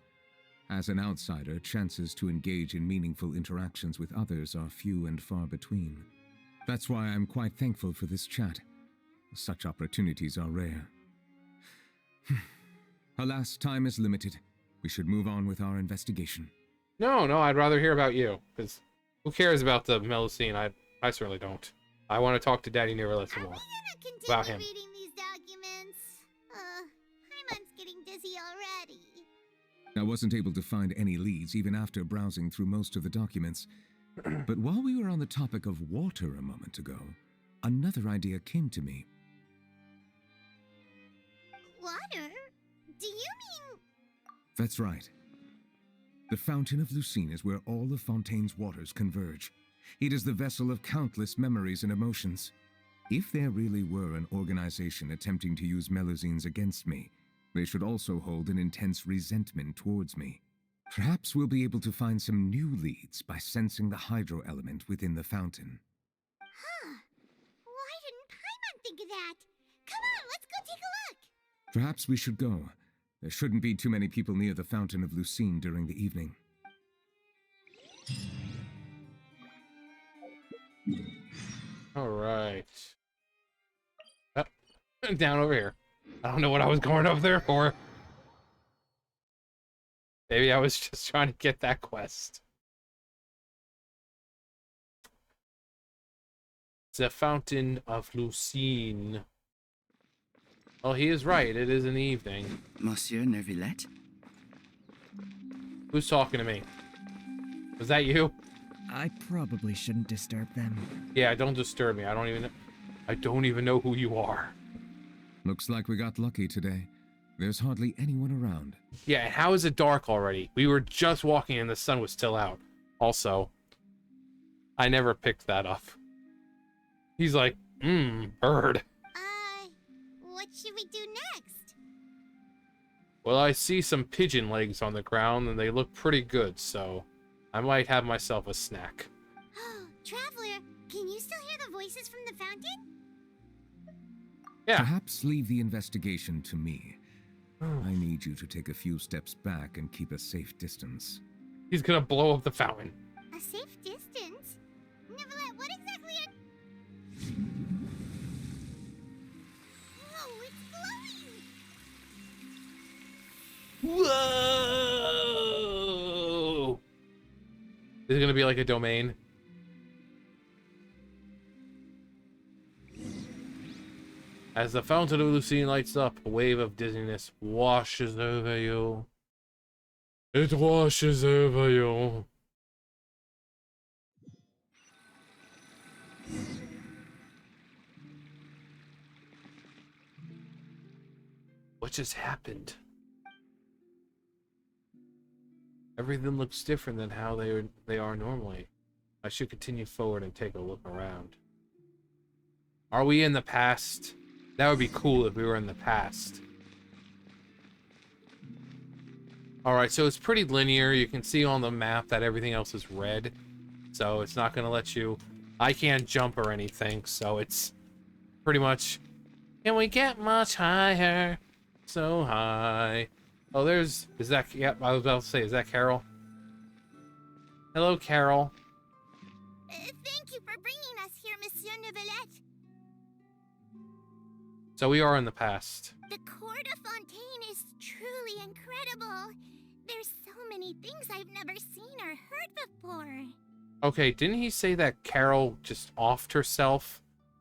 As an outsider, chances to engage in meaningful interactions with others are few and far between. That's why I'm quite thankful for this chat. Such opportunities are rare. Alas, time is limited. We should move on with our investigation. No, I'd rather hear about you, because who cares about the Melusine? I certainly don't. I want to talk to Daddy Neuvillette some more. Are we gonna About continue him. reading these documents? Paimon's getting dizzy already. I wasn't able to find any leads even after browsing through most of the documents. But while we were on the topic of water a moment ago, another idea came to me. Water? Do you mean... That's right. The Fountain of Lucine is where all of Fontaine's waters converge. It is the vessel of countless memories and emotions. If there really were an organization attempting to use Melusines against me, they should also hold an intense resentment towards me. Perhaps we'll be able to find some new leads by sensing the hydro element within the fountain. Huh. Why didn't Paimon think of that? Come on, let's go take a look. Perhaps we should go. There shouldn't be too many people near the Fountain of Lucine during the evening. All right. Down over here. I don't know what I was going up there for. Maybe I was just trying to get that quest. The Fountain of Lucine. Well, he is right. It is in the evening. Monsieur Neuvillette? Who's talking to me? Was that you? I probably shouldn't disturb them. Yeah, don't disturb me. I don't even know who you are. Looks like we got lucky today. There's hardly anyone around. Yeah, and how is it dark already? We were just walking and the sun was still out. Also, I never picked that up. He's like, bird. What should we do next? Well, I see some pigeon legs on the ground and they look pretty good, so I might have myself a snack. Oh, Traveler, can you still hear the voices from the fountain? Yeah. Perhaps leave the investigation to me. I need you to take a few steps back and keep a safe distance. He's gonna blow up the fountain. A safe distance? Neuvillette, what exactly are... Whoa, it's glowing! Whoa! Is it gonna be like a domain? As the Fountain of Lucine lights up, a wave of dizziness washes over you. It washes over you. What just happened? Everything looks different than how they are normally. I should continue forward and take a look around. Are we in the past? That would be cool if we were in the past. Alright, so it's pretty linear. You can see on the map that everything else is red. So it's not going to let you... I can't jump or anything, so it's pretty much... Can we get much higher? So high. Oh, there's... Is that... Yeah, I was about to say, is that Carol? Hello, Carol. Thank you for bringing us here, Monsieur Neuvillette. So we are in the past. The Cour de Fontaine is truly incredible. There's so many things I've never seen or heard before. Okay, didn't he say that Carol just offed herself?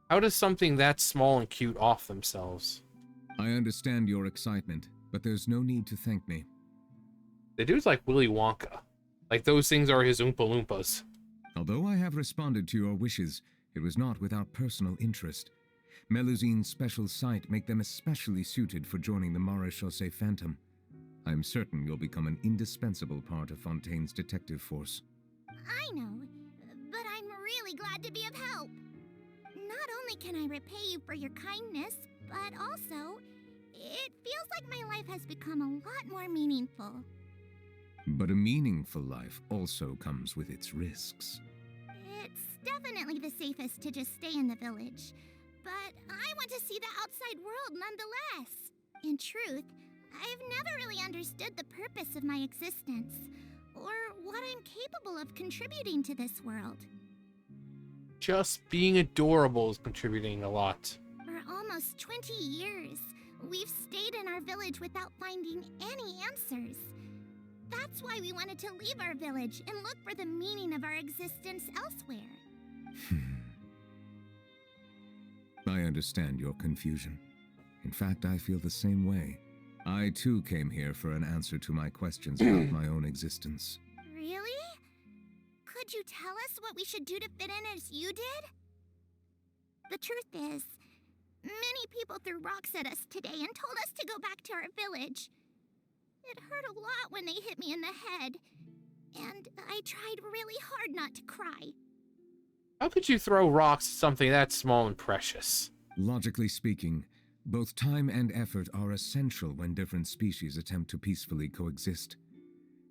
How does something that small and cute off themselves? I understand your excitement, but there's no need to thank me. The dude's like Willy Wonka. Like those things are his Oompa Loompas. Although I have responded to your wishes, it was not without personal interest. Melusine's special sight make them especially suited for joining the Maréchaussée Phantom. I'm certain you'll become an indispensable part of Fontaine's detective force. I know, but I'm really glad to be of help. Not only can I repay you for your kindness, but also, it feels like my life has become a lot more meaningful. But a meaningful life also comes with its risks. It's definitely the safest to just stay in the village, but I want to see the outside world nonetheless. In truth, I've never really understood the purpose of my existence, or what I'm capable of contributing to this world. Just being adorable is contributing a lot. For almost 20 years, we've stayed in our village without finding any answers. That's why we wanted to leave our village and look for the meaning of our existence elsewhere. I understand your confusion. In fact, I feel the same way. I too came here for an answer to my questions about my own existence. Really? Could you tell us what we should do to fit in as you did? The truth is, many people threw rocks at us today and told us to go back to our village. It hurt a lot when they hit me in the head, and I tried really hard not to cry. How could you throw rocks at something that small and precious? Logically speaking, both time and effort are essential when different species attempt to peacefully coexist.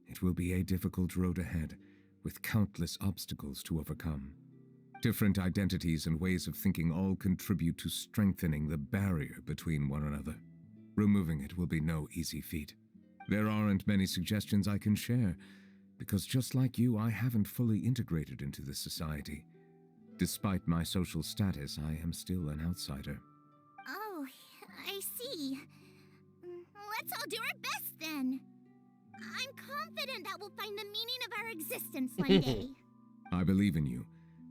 It will be a difficult road ahead, with countless obstacles to overcome. Different identities and ways of thinking all contribute to strengthening the barrier between one another. Removing it will be no easy feat. There aren't many suggestions I can share, because just like you, I haven't fully integrated into this society. Despite my social status, I am still an outsider. Oh, I see. Let's all do our best then. I'm confident that we'll find the meaning of our existence one day. I believe in you,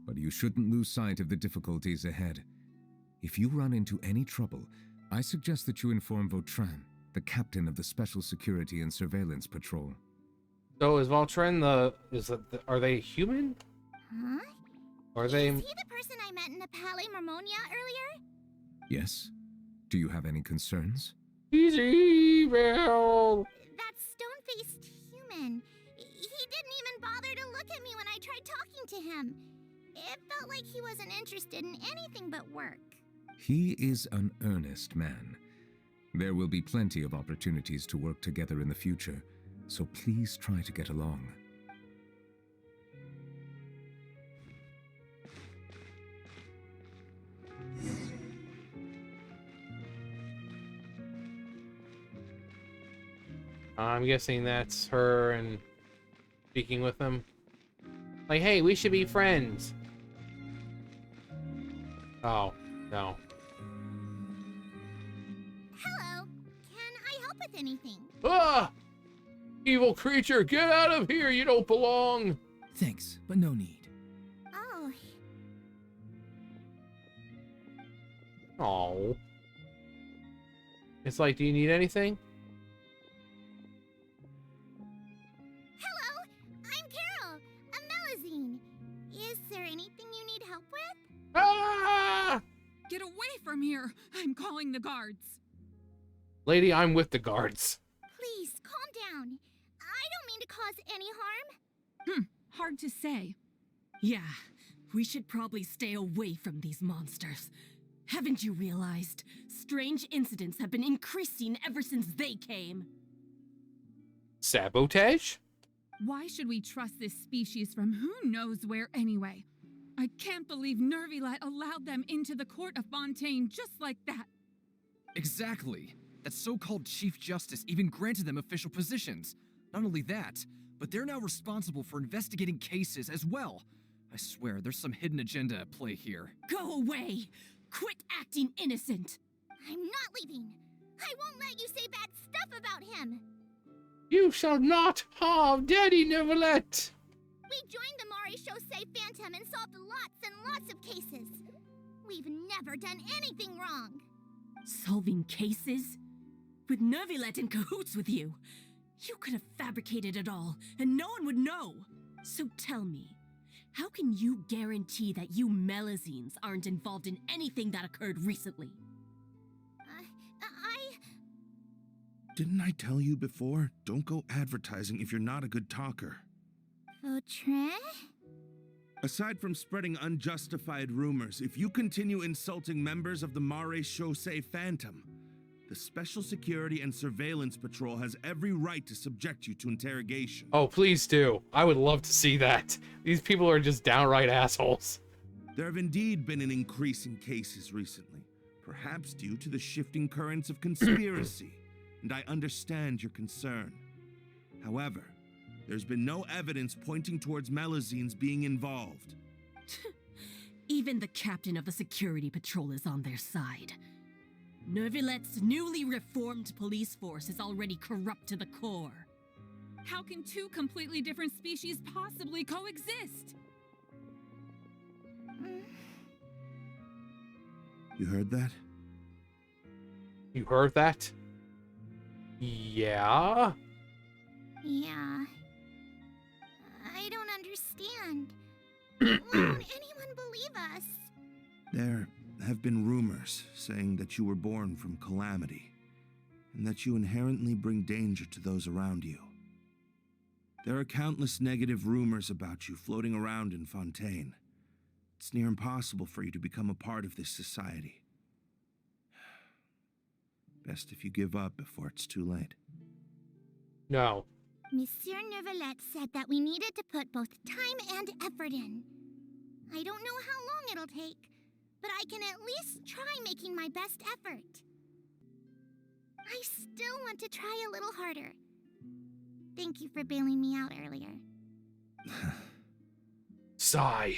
but you shouldn't lose sight of the difficulties ahead. If you run into any trouble, I suggest that you inform Vautrin, the captain of the Special Security and Surveillance Patrol. So is Vautrin are they human? Huh? Are they... Is he the person I met in the Palais Marmonia earlier? Yes? Do you have any concerns? He's evil! That stone-faced human. He didn't even bother to look at me when I tried talking to him. It felt like he wasn't interested in anything but work. He is an earnest man. There will be plenty of opportunities to work together in the future, so please try to get along. I'm guessing that's her and speaking with him. Like, hey, we should be friends. Oh, no. Hello. Can I help with anything? Ah! Evil creature, get out of here! You don't belong! Thanks, but no need. Oh, Oh. It's like, do you need anything? hello. I'm Carol, a Melusine. Is there anything you need help with? Ah! Get away from here! I'm calling the guards. Lady, I'm with the guards. Please, calm down. I don't mean to cause any harm. Hard to say. Yeah, we should probably stay away from these monsters. Haven't you realized? Strange incidents have been increasing ever since they came. Sabotage? Why should we trust this species from who knows where anyway? I can't believe Neuvillette allowed them into the court of Fontaine just like that. Exactly. That so-called Chief Justice even granted them official positions. Not only that, but they're now responsible for investigating cases as well. I swear, there's some hidden agenda at play here. Go away! Quit acting innocent! I'm not leaving. I won't let you say bad stuff about him. You shall not harm Daddy Neuvillette! We joined the Maréchaussée Phantom and solved lots and lots of cases. We've never done anything wrong. Solving cases? With Neuvillette in cahoots with you? You could have fabricated it all, and no one would know. So tell me, how can you guarantee that you Melazines aren't involved in anything that occurred recently? Didn't I tell you before? Don't go advertising if you're not a good talker. Vautrin? Aside from spreading unjustified rumors, if you continue insulting members of the Maréchaussée Phantom, the Special Security and Surveillance Patrol has every right to subject you to interrogation. Oh, please do. I would love to see that. These people are just downright assholes. There have indeed been an increase in cases recently, perhaps due to the shifting currents of conspiracy, and I understand your concern. However, there's been no evidence pointing towards Melazines being involved. Even the captain of the security patrol is on their side. Neuvillette's newly reformed police force is already corrupt to the core. How can two completely different species possibly coexist? You heard that? You heard that? Yeah? Yeah. I don't understand. Won't anyone believe us? There have been rumors saying that you were born from calamity, and that you inherently bring danger to those around you. There are countless negative rumors about you floating around in Fontaine. It's near impossible for you to become a part of this society. Best if you give up before it's too late. No. Monsieur Neuvillette said that we needed to put both time and effort in. I don't know how long it'll take, but I can at least try making my best effort. I still want to try a little harder. Thank you for bailing me out earlier. Sigh.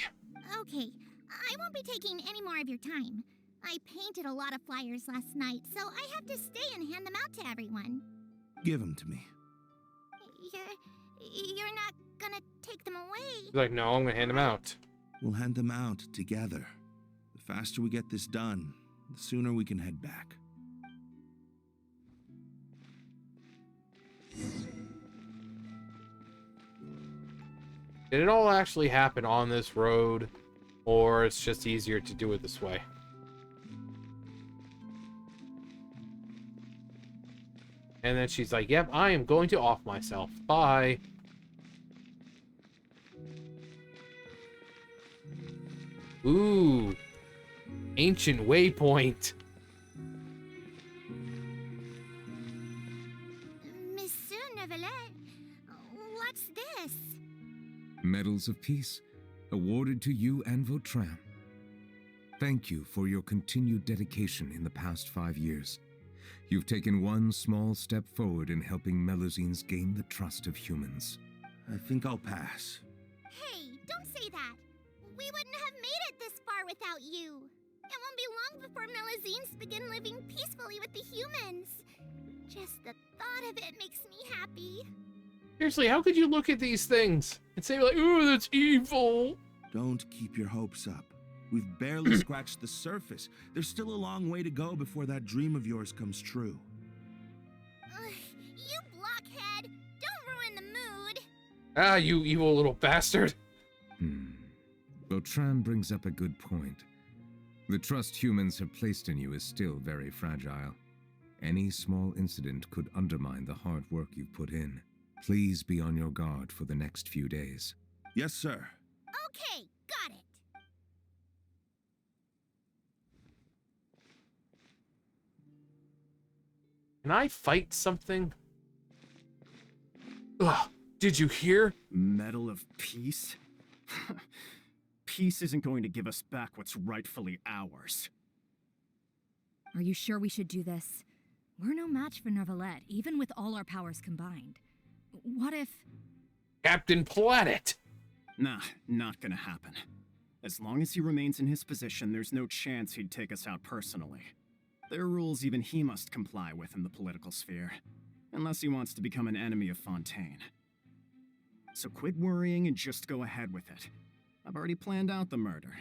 Okay, I won't be taking any more of your time. I painted a lot of flyers last night, so I have to stay and hand them out to everyone. Give them to me. You're not gonna take them away? He's like, no, I'm gonna hand him out. We'll hand them out together. The faster we get this done, the sooner we can head back. Did it all actually happen on this road, or it's just easier to do it this way? And then she's like, yep, I am going to off myself. Bye. Ooh. Ancient waypoint. Monsieur Neuvillette, what's this? Medals of Peace, awarded to you and Vautrin. Thank you for your continued dedication in the past 5 years. You've taken one small step forward in helping Melazines gain the trust of humans. I think I'll pass. Hey, don't say that. We wouldn't have made it this far without you. It won't be long before Melazines begin living peacefully with the humans. Just the thought of it makes me happy. Seriously, how could you look at these things and say like, ooh, that's evil? Don't keep your hopes up. We've barely scratched the surface. There's still a long way to go before that dream of yours comes true. You blockhead! Don't ruin the mood! Ah, you evil little bastard. Vautrin brings up a good point. The trust humans have placed in you is still very fragile. Any small incident could undermine the hard work you've put in. Please be on your guard for the next few days. Yes, sir. Okay, got it. Can I fight something? Ugh, did you hear? Medal of Peace? Peace isn't going to give us back what's rightfully ours. Are you sure we should do this? We're no match for Neuvillette, even with all our powers combined. What if... Captain Planet! Nah, not gonna happen. As long as he remains in his position, there's no chance he'd take us out personally. There are rules even he must comply with in the political sphere, unless he wants to become an enemy of Fontaine. So quit worrying and just go ahead with it. I've already planned out the murder.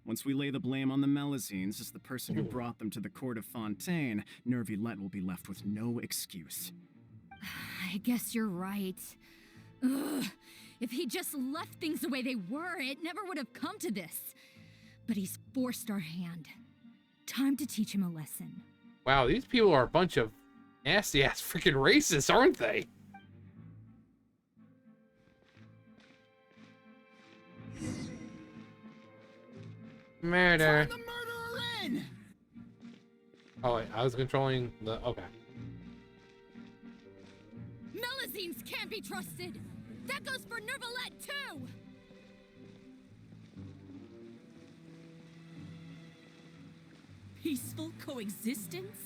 Once we lay the blame on the Melusines as the person who brought them to the court of Fontaine, Neuvillette will be left with no excuse. I guess you're right. Ugh. If he just left things the way they were, it never would have come to this. But he's forced our hand. Time to teach him a lesson. Wow, these people are a bunch of nasty-ass freaking racists, aren't they? Murder. Turn the murderer in! Oh, wait, I was controlling the... Okay. Melusines can't be trusted! That goes for Neuvillette, too! Peaceful coexistence?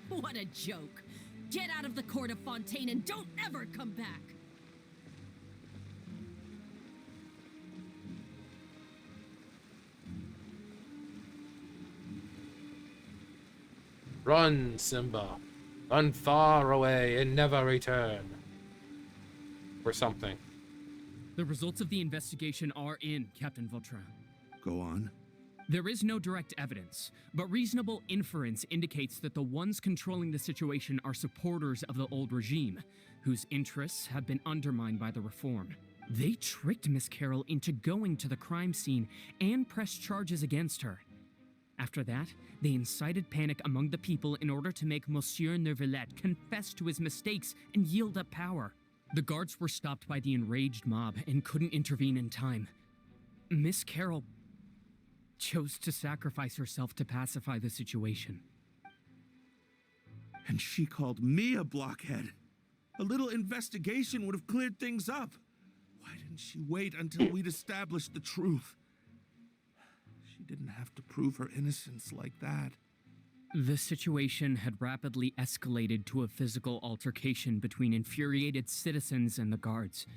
What a joke. Get out of the court of Fontaine and don't ever come back. Run, Simba. Run far away and never return. Or something. The results of the investigation are in, Captain Vautrin. Go on. There is no direct evidence, but reasonable inference indicates that the ones controlling the situation are supporters of the old regime, whose interests have been undermined by the reform. They tricked Miss Carroll into going to the crime scene and pressed charges against her. After that, they incited panic among the people in order to make Monsieur Neuvillette confess to his mistakes and yield up power. The guards were stopped by the enraged mob and couldn't intervene in time. Miss Carroll chose to sacrifice herself to pacify the situation. And she called me a blockhead. A little investigation would have cleared things up. Why didn't she wait until we'd established the truth? She didn't have to prove her innocence like that. The situation had rapidly escalated to a physical altercation between infuriated citizens and the guards.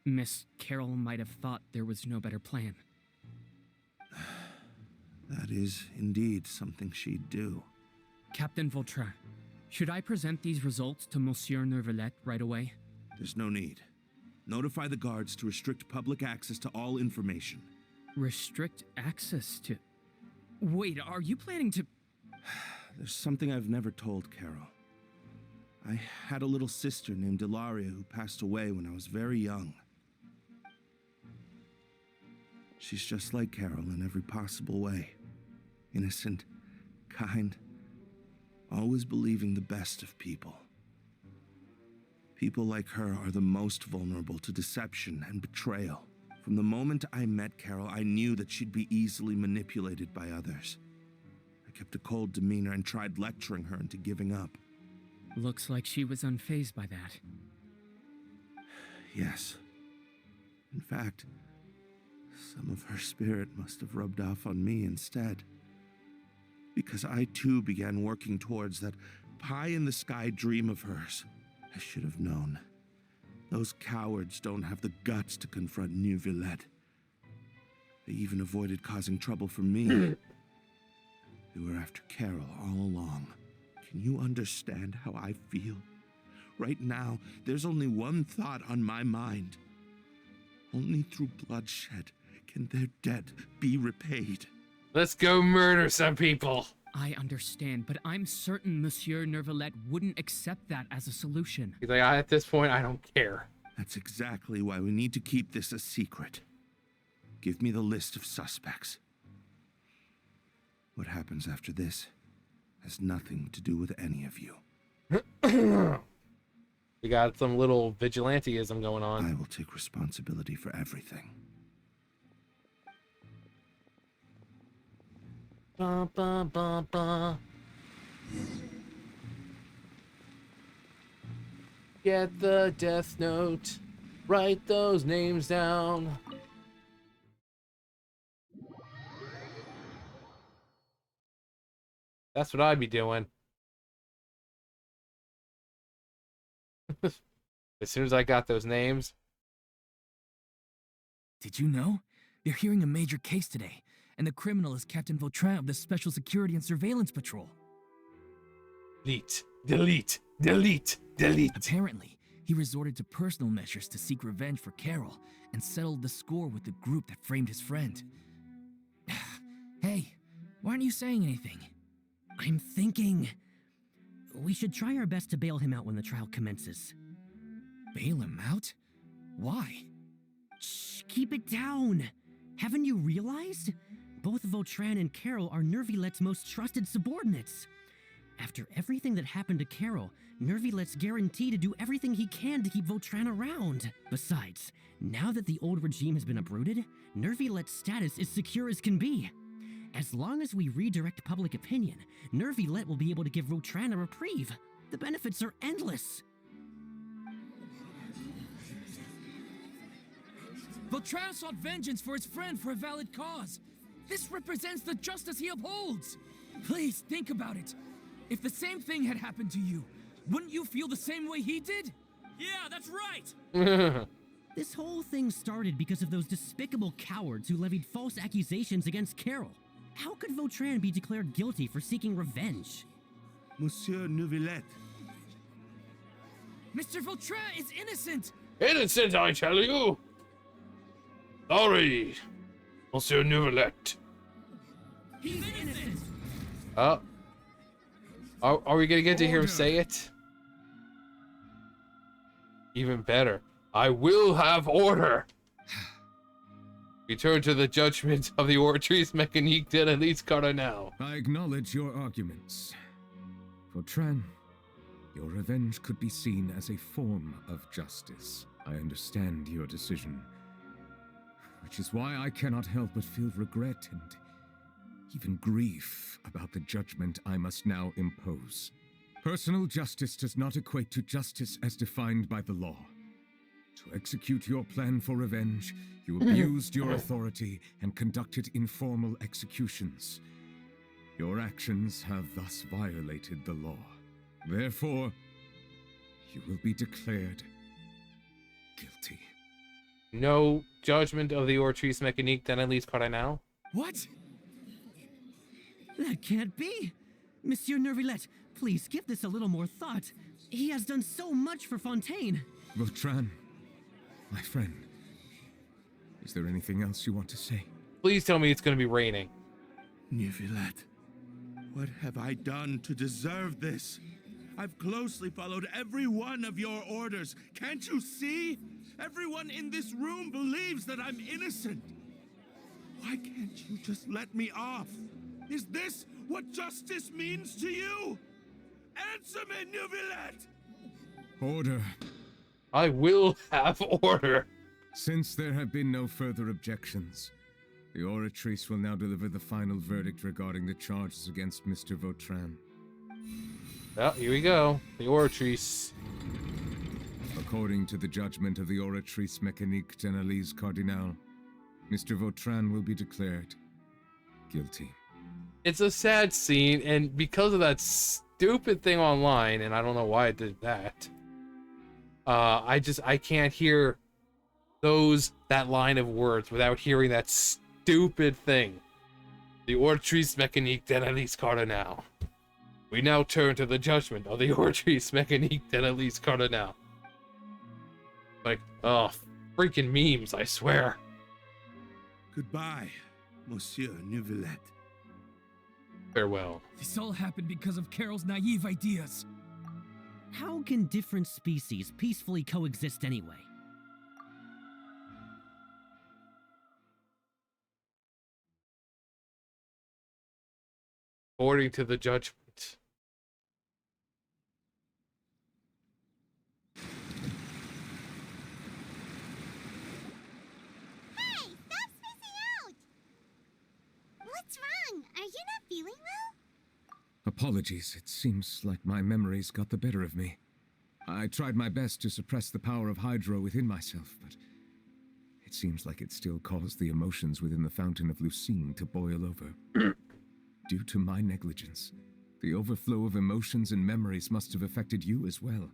Miss Carroll might have thought there was no better plan. That is indeed something she'd do. Captain Vautrin, should I present these results to Monsieur Neuvillette right away? There's no need. Notify the guards to restrict public access to all information. Restrict access to... Wait, are you planning to... There's something I've never told Carol. I had a little sister named Ilaria who passed away when I was very young. She's just like Carol in every possible way. Innocent, kind, always believing the best of people. People like her are the most vulnerable to deception and betrayal. From the moment I met Carol, I knew that she'd be easily manipulated by others. I kept a cold demeanor and tried lecturing her into giving up. Looks like she was unfazed by that. Yes. In fact, some of her spirit must have rubbed off on me instead. Because I too began working towards that pie-in-the-sky dream of hers. I should have known. Those cowards don't have the guts to confront Neuvillette. They even avoided causing trouble for me. They were after Carol all along. Can you understand how I feel? Right now, there's only one thought on my mind. Only through bloodshed can their debt be repaid. Let's go murder some people. I understand, but I'm certain Monsieur Neuvillette wouldn't accept that as a solution. He's like, at this point, I don't care. That's exactly why we need to keep this a secret. Give me the list of suspects. What happens after this has nothing to do with any of you. We got some little vigilanteism going on. I will take responsibility for everything. Ba, ba, ba, ba. Get the death note. Write those names down. That's what I'd be doing. As soon as I got those names. Did you know? They're hearing a major case today, and the criminal is Captain Vautrin of the Special Security and Surveillance Patrol. Delete, delete, delete, delete. Apparently, he resorted to personal measures to seek revenge for Carol and settled the score with the group that framed his friend. Hey, why aren't you saying anything? I'm thinking... we should try our best to bail him out when the trial commences. Bail him out? Why? Shh, keep it down! Haven't you realized? Both Vautrin and Carol are Neuvillette's most trusted subordinates. After everything that happened to Carol, Neuvillette's guaranteed to do everything he can to keep Vautrin around. Besides, now that the old regime has been uprooted, Neuvillette's status is secure as can be. As long as we redirect public opinion, Neuvillette will be able to give Vautrin a reprieve. The benefits are endless. Vautrin sought vengeance for his friend for a valid cause. This represents the justice he upholds. Please think about it. If the same thing had happened to you, wouldn't you feel the same way he did? Yeah, that's right! This whole thing started because of those despicable cowards who levied false accusations against Carol. How could Vautrin be declared guilty for seeking revenge? Monsieur Neuvillette. Mr. Vautrin is innocent! Innocent, I tell you! Sorry, Monsieur Neuvillette. He's innocent! Are we gonna get to hear him Order. say it? Even better. I will have order. Return to the judgment of the Oratrice Mécanique de l'Élise Cardinal. I acknowledge your arguments. Vautrin, your revenge could be seen as a form of justice. I understand your decision, which is why I cannot help but feel regret and even grief about the judgment I must now impose. Personal justice does not equate to justice as defined by the law. To execute your plan for revenge, you abused your authority and conducted informal executions. Your actions have thus violated the law. Therefore, you will be declared guilty. No judgment of the Oratrice Mécanique de l'Élise Cardinal? What? That can't be! Monsieur Neuvillette, please give this a little more thought. He has done so much for Fontaine. Vautrin, my friend, is there anything else you want to say? Please tell me it's gonna be raining. Neuvillette, what have I done to deserve this? I've closely followed every one of your orders. Can't you see? Everyone in this room believes that I'm innocent. Why can't you just let me off? Is this what justice means to you? Answer me, Neuvillette! Order. I will have order. Since there have been no further objections, the Oratrice will now deliver the final verdict regarding the charges against Mr. Vautrin. Well, here we go. The Oratrice. According to the judgment of the Oratrice Mécanique de l'Élise Cardinal, Mr. Vautrin will be declared guilty. It's a sad scene, and because of that stupid thing online, and I don't know why I did that, I can't hear that line of words without hearing that stupid thing. The Oratrice Mécanique de l'Élise Cardinal. We now turn to the judgment of the Oratrice Mécanique de l'Élise Cardinal. Like, oh, freaking memes, I swear. Goodbye, Monsieur Neuvillette. Farewell. This all happened because of Carol's naive ideas. How can different species peacefully coexist anyway? According to the judgment. Hey, stop spacing out! What's wrong? Are you not feeling well? Apologies, it seems like my memories got the better of me. I tried my best to suppress the power of Hydro within myself, but it seems like it still caused the emotions within the Fountain of Lucine to boil over. Due to my negligence, the overflow of emotions and memories must have affected you as well.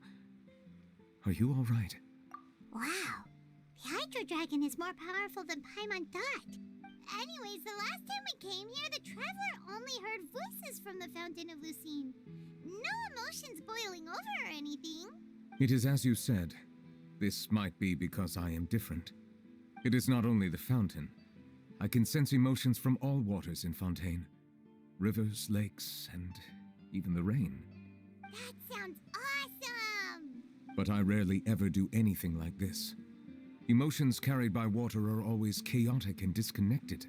Are you all right? Wow. The Hydro Dragon is more powerful than Paimon thought. Anyways, the last time we came here, the Traveler only heard voices from the Fountain of Lucine. No emotions boiling over or anything. It is as you said. This might be because I am different. It is not only the fountain. I can sense emotions from all waters in Fontaine. Rivers, lakes, and even the rain. That sounds awesome! But I rarely ever do anything like this. Emotions carried by water are always chaotic and disconnected.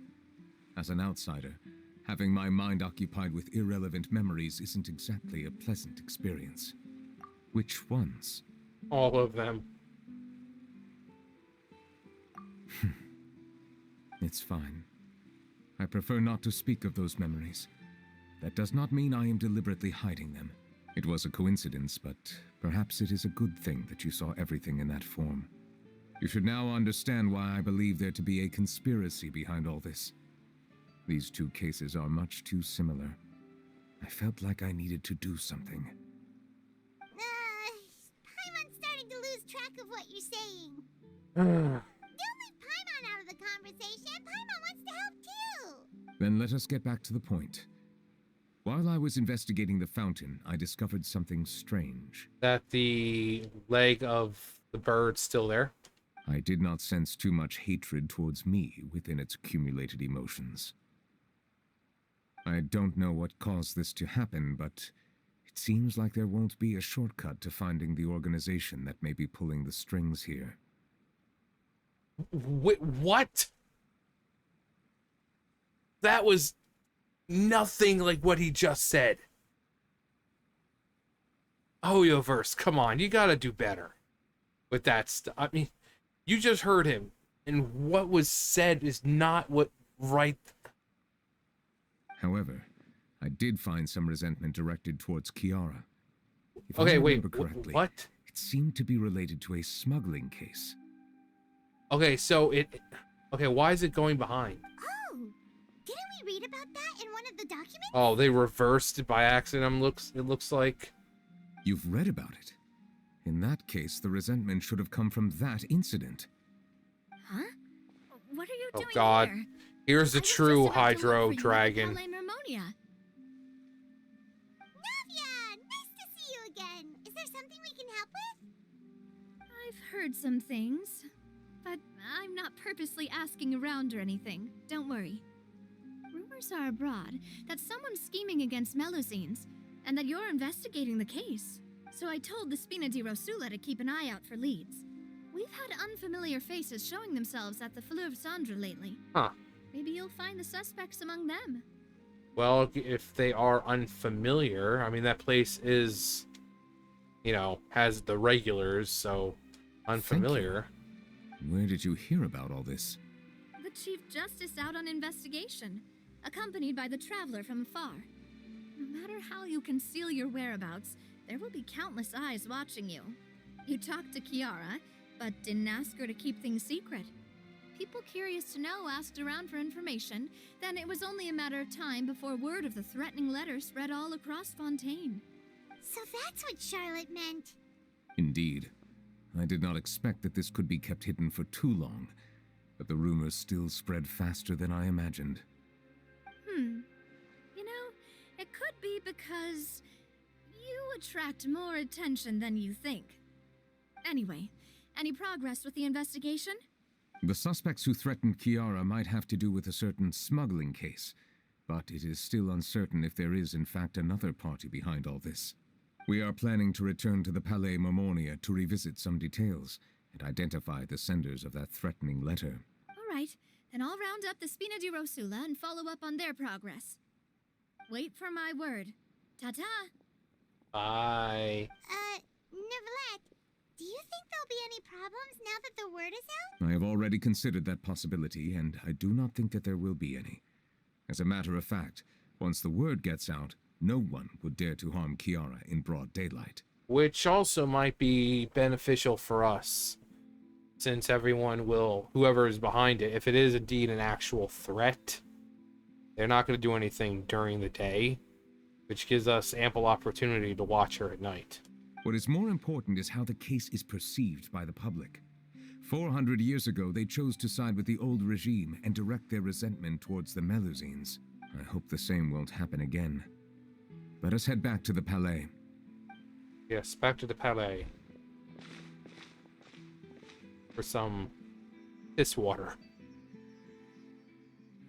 As an outsider, having my mind occupied with irrelevant memories isn't exactly a pleasant experience. Which ones? All of them. It's fine. I prefer not to speak of those memories. That does not mean I am deliberately hiding them. It was a coincidence, but perhaps it is a good thing that you saw everything in that form. You should now understand why I believe there to be a conspiracy behind all this. These two cases are much too similar. I felt like I needed to do something. Paimon's starting to lose track of what you're saying. Don't leave Paimon out of the conversation. Paimon wants to help too. Then let us get back to the point. While I was investigating the fountain, I discovered something strange. That the leg of the bird's still there? I did not sense too much hatred towards me within its accumulated emotions. I don't know what caused this to happen, but it seems like there won't be a shortcut to finding the organization that may be pulling the strings here. Wait, what? That was nothing like what he just said. Hoyoverse, come on, you gotta do better with that stuff. I mean, you just heard him, and what was said is not what right. However, I did find some resentment directed towards Kiara. If Okay, I wait, remember correctly, what? It seemed to be related to a smuggling case. Okay, so okay, why is it going behind? Oh, didn't we read about that in one of the documents? Oh, they reversed it by accident. It looks like. You've read about it. In that case, the resentment should have come from that incident. Huh? What are you Oh doing God, here? here's the I was true just about to Hydro look for you at Dragon. Palais Mermonia. Navia, nice to see you again. Is there something we can help with? I've heard some things, but I'm not purposely asking around or anything. Don't worry. Rumors are abroad that someone's scheming against Melusines, and that you're investigating the case. So I told the Spina di Rosula to keep an eye out for leads. We've had unfamiliar faces showing themselves at the Fleuve Cendre lately. Huh. Maybe you'll find the suspects among them. Well, if they are unfamiliar, I mean, that place is, you know, has the regulars, so unfamiliar. Where did you hear about all this? The Chief Justice out on investigation, accompanied by the Traveler from afar. No matter how you conceal your whereabouts, there will be countless eyes watching you. You talked to Kiara, but didn't ask her to keep things secret. People curious to know asked around for information, then it was only a matter of time before word of the threatening letter spread all across Fontaine. So that's what Charlotte meant. Indeed. I did not expect that this could be kept hidden for too long, but the rumors still spread faster than I imagined. You know, it could be because you attract more attention than you think. Anyway, any progress with the investigation? The suspects who threatened Kiara might have to do with a certain smuggling case, but it is still uncertain if there is in fact another party behind all this. We are planning to return to the Palais Mermonia to revisit some details and identify the senders of that threatening letter. All right, then I'll round up the Spina di Rosula and follow up on their progress. Wait for my word. Ta-ta! Bye. Neuvillette, do you think there'll be any problems now that the word is out? I have already considered that possibility, and I do not think that there will be any. As a matter of fact, once the word gets out, no one would dare to harm Kiara in broad daylight. which also might be beneficial for us, since whoever is behind it, if it is indeed an actual threat, they're not going to do anything during the day, which gives us ample opportunity to watch her at night. What is more important is how the case is perceived by the public. 400 years ago, they chose to side with the old regime and direct their resentment towards the Melusines. I hope the same won't happen again. Let us head back to the Palais. Yes, back to the Palais. For some piss water.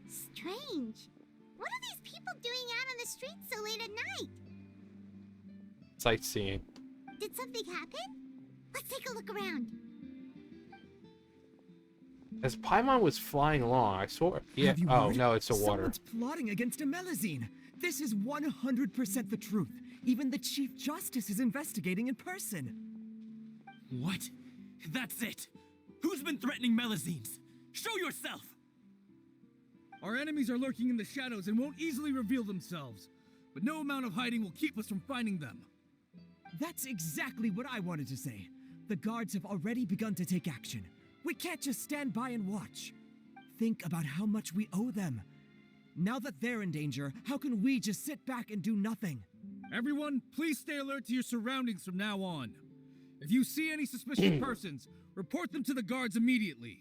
Strange. What are these people doing out on the streets so late at night? Sightseeing. Did something happen? Let's take a look around. As Paimon was flying along, I saw... Yeah. Have you Oh, heard? no, it's a water. Someone's plotting against a Melusine. This is 100% the truth. Even the Chief Justice is investigating in person. What? That's it. Who's been threatening Melusines? Show yourself! Our enemies are lurking in the shadows and won't easily reveal themselves. But no amount of hiding will keep us from finding them. That's exactly what I wanted to say. The guards have already begun to take action. We can't just stand by and watch. Think about how much we owe them. Now that they're in danger, how can we just sit back and do nothing? Everyone, please stay alert to your surroundings from now on. If you see any suspicious persons, report them to the guards immediately.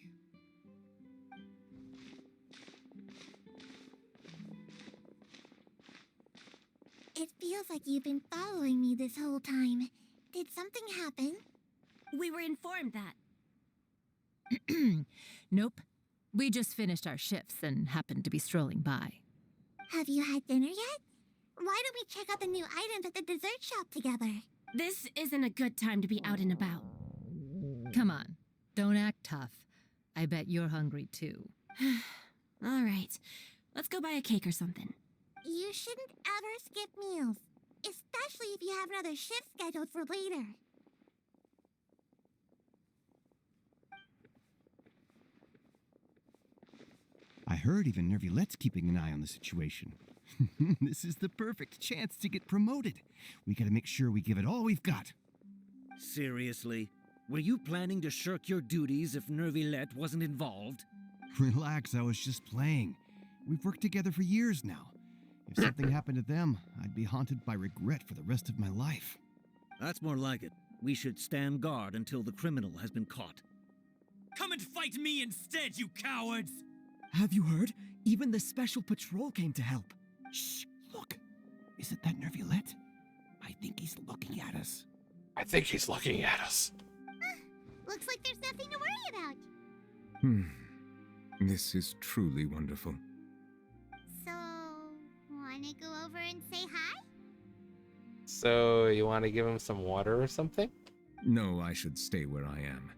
It feels like you've been following me this whole time. Did something happen? We were informed that. Nope. We just finished our shifts and happened to be strolling by. Have you had dinner yet? Why don't we check out the new items at the dessert shop together? This isn't a good time to be out and about. Come on, don't act tough. I bet you're hungry too. All right, let's go buy a cake or something. You shouldn't ever skip meals, especially if you have another shift scheduled for later. I heard even Neuvillette's keeping an eye on the situation. This is the perfect chance to get promoted. We gotta make sure we give it all we've got. Seriously? Were you planning to shirk your duties if Neuvillette wasn't involved? Relax, I was just playing. We've worked together for years now. If something happened to them, I'd be haunted by regret for the rest of my life. That's more like it. We should stand guard until the criminal has been caught. Come and fight me instead, you cowards! Have you heard? Even the special patrol came to help. Shh, look. Isn't that Neuvillette? I think he's looking at us. I think he's looking at us. Looks like there's nothing to worry about. This is truly wonderful. So, wanna go over and say hi? So, you want to give him some water or something? No, I should stay where I am.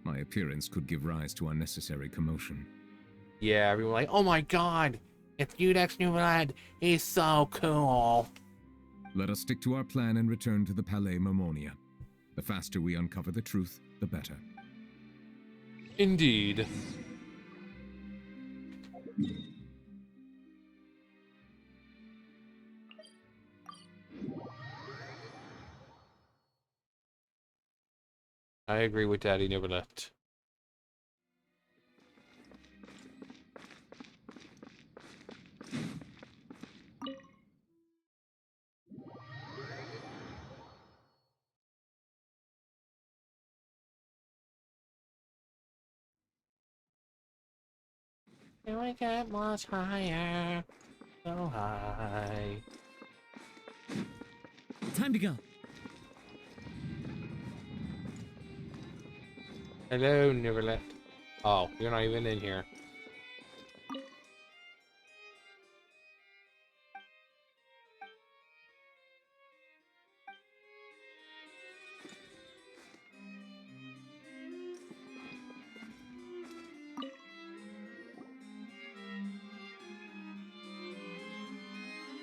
My appearance could give rise to unnecessary commotion. Yeah, everyone like, oh my god, it's Udex Neuvillette. He's so cool. Let us stick to our plan and return to the Palais Mermonia. The faster we uncover the truth, the better. Indeed. I agree with Daddy Neuvillette. Can we get much higher? So high. Time to go. Hello, Neuvillette. Oh, you're not even in here.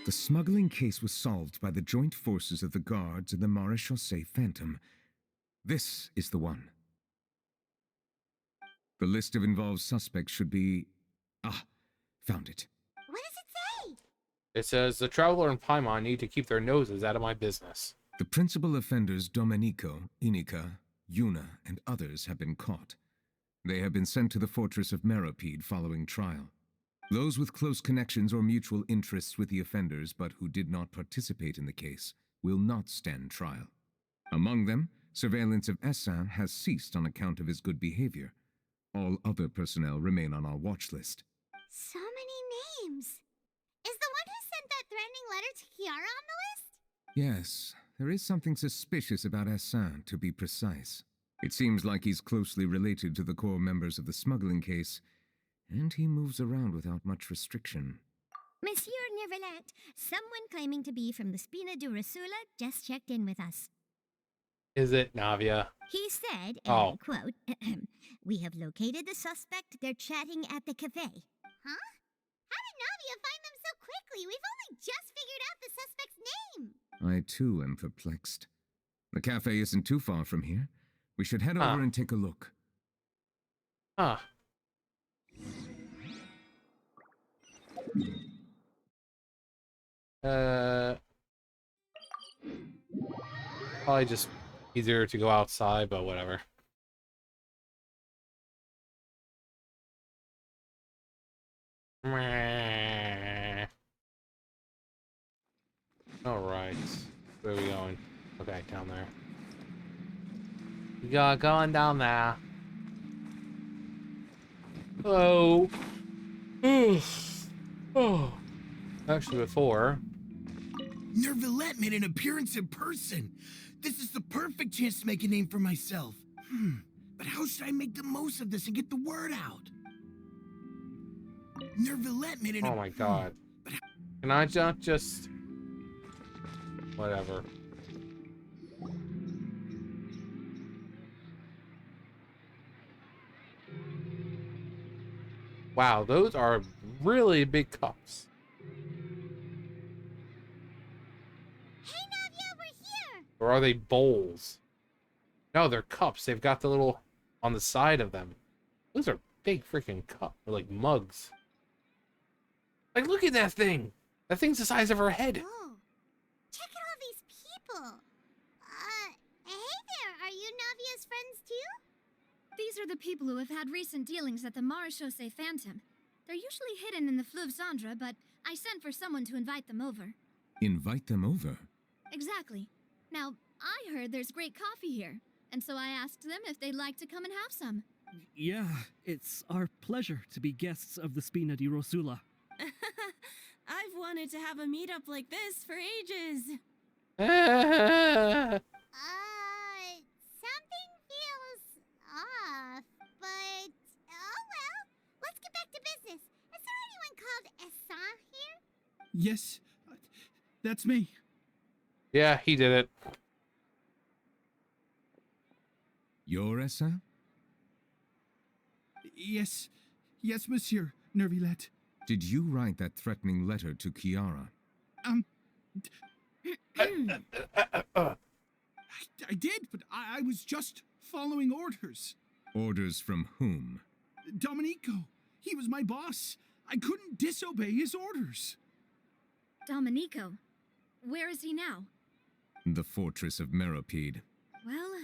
The smuggling case was solved by the joint forces of the guards and the Maréchaussée Phantom. This is the one. The list of involved suspects should be... Ah, found it. What does it say? It says, the Traveler and Paimon need to keep their noses out of my business. The principal offenders Domenico, Inika, Yuna, and others have been caught. They have been sent to the fortress of Meropide following trial. Those with close connections or mutual interests with the offenders but who did not participate in the case will not stand trial. Among them, surveillance of Essin has ceased on account of his good behavior. All other personnel remain on our watch list. So many names. Is the one who sent that threatening letter to Kiara on the list? Yes, there is something suspicious about Essin, to be precise. It seems like he's closely related to the core members of the smuggling case, and he moves around without much restriction. Monsieur Neuvillette, someone claiming to be from the Spina di Rosula just checked in with us. Is it Navia? He said, and Oh. I quote, "We have located the suspect. They're chatting at the cafe." Huh? How did Navia find them so quickly? We've only just figured out the suspect's name. I too am perplexed. The cafe isn't too far from here. We should head over and take a look. Huh. Probably just easier to go outside, but whatever. Alright. Where are we going? Okay, down there. We got going down there. Hello. Oh. Actually, before. Neuvillette made an appearance in person. This is the perfect chance to make a name for myself. But how should I make the most of this and get the word out? Neuvillette made an. Oh my god. Can I not just. Whatever. Wow, those are really big cups. Hey, Navia, we're here. Or are they bowls? No, they're cups. They've got the little on the side of them. Those are big freaking cups. They're like mugs. Like, look at that thing. That thing's the size of her head. Oh, check out all these people. Hey there, are you Navia's friends too? These are the people who have had recent dealings at the Marechaussee Phantom. They're usually hidden in the Fleuve Cendre, but I sent for someone to invite them over. Invite them over? Exactly. Now, I heard there's great coffee here, and so I asked them if they'd like to come and have some. Yeah, it's our pleasure to be guests of the Spina di Rosula. I've wanted to have a meetup like this for ages. Something feels off, but oh well. Let's get back to business. Is there anyone called Essin here? Yes, that's me. Yeah, he did it. You're Essin? Yes, Monsieur Neuvillette. Did you write that threatening letter to Kiara? I did, but I was just following orders. Orders from whom? Domenico. He was my boss. I couldn't disobey his orders. Domenico. Where is he now? The fortress of Meropide. Well,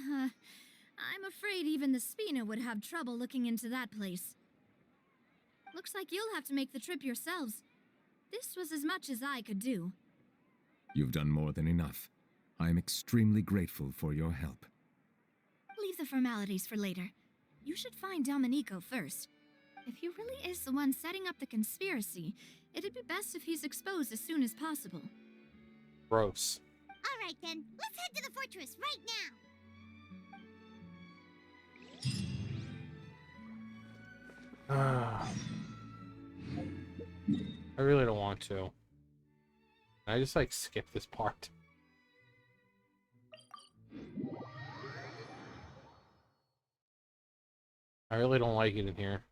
I'm afraid even the Spina would have trouble looking into that place. Looks like you'll have to make the trip yourselves. This was as much as I could do. You've done more than enough. I am extremely grateful for your help. Leave the formalities for later. You should find Domenico first. If he really is the one setting up the conspiracy, it'd be best if he's exposed as soon as possible. Gross. All right then, let's head to the fortress right now. I really don't want to. I just like skip this part. I really don't like it in here.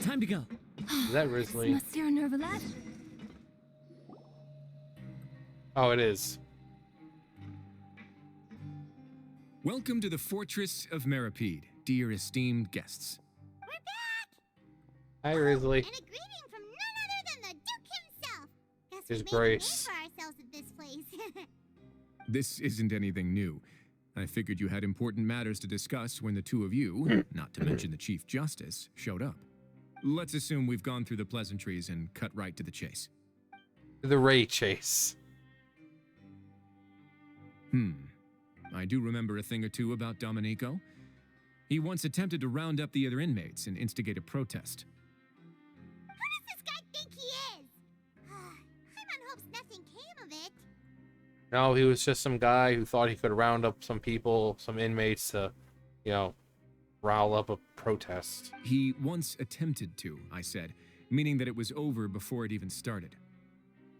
Time to go. Is that Risley? Monsieur Neuvillette? Oh, it is. Welcome to the Fortress of Meropide, dear esteemed guests. Hi, Risley. And a greeting from none other than His we made Grace. a name for ourselves at this place. This isn't anything new. I figured you had important matters to discuss when the two of you, not to mention the Chief Justice, showed up. Let's assume we've gone through the pleasantries and cut right to the chase. The Ray Chase. I do remember a thing or two about Domenico. He once attempted to round up the other inmates and instigate a protest. Who does this guy think he is? Paimon hopes nothing came of it. No, he was just some guy who thought he could round up some people, some inmates to, you know, rile up a protest. He once attempted to, I said, meaning that it was over before it even started.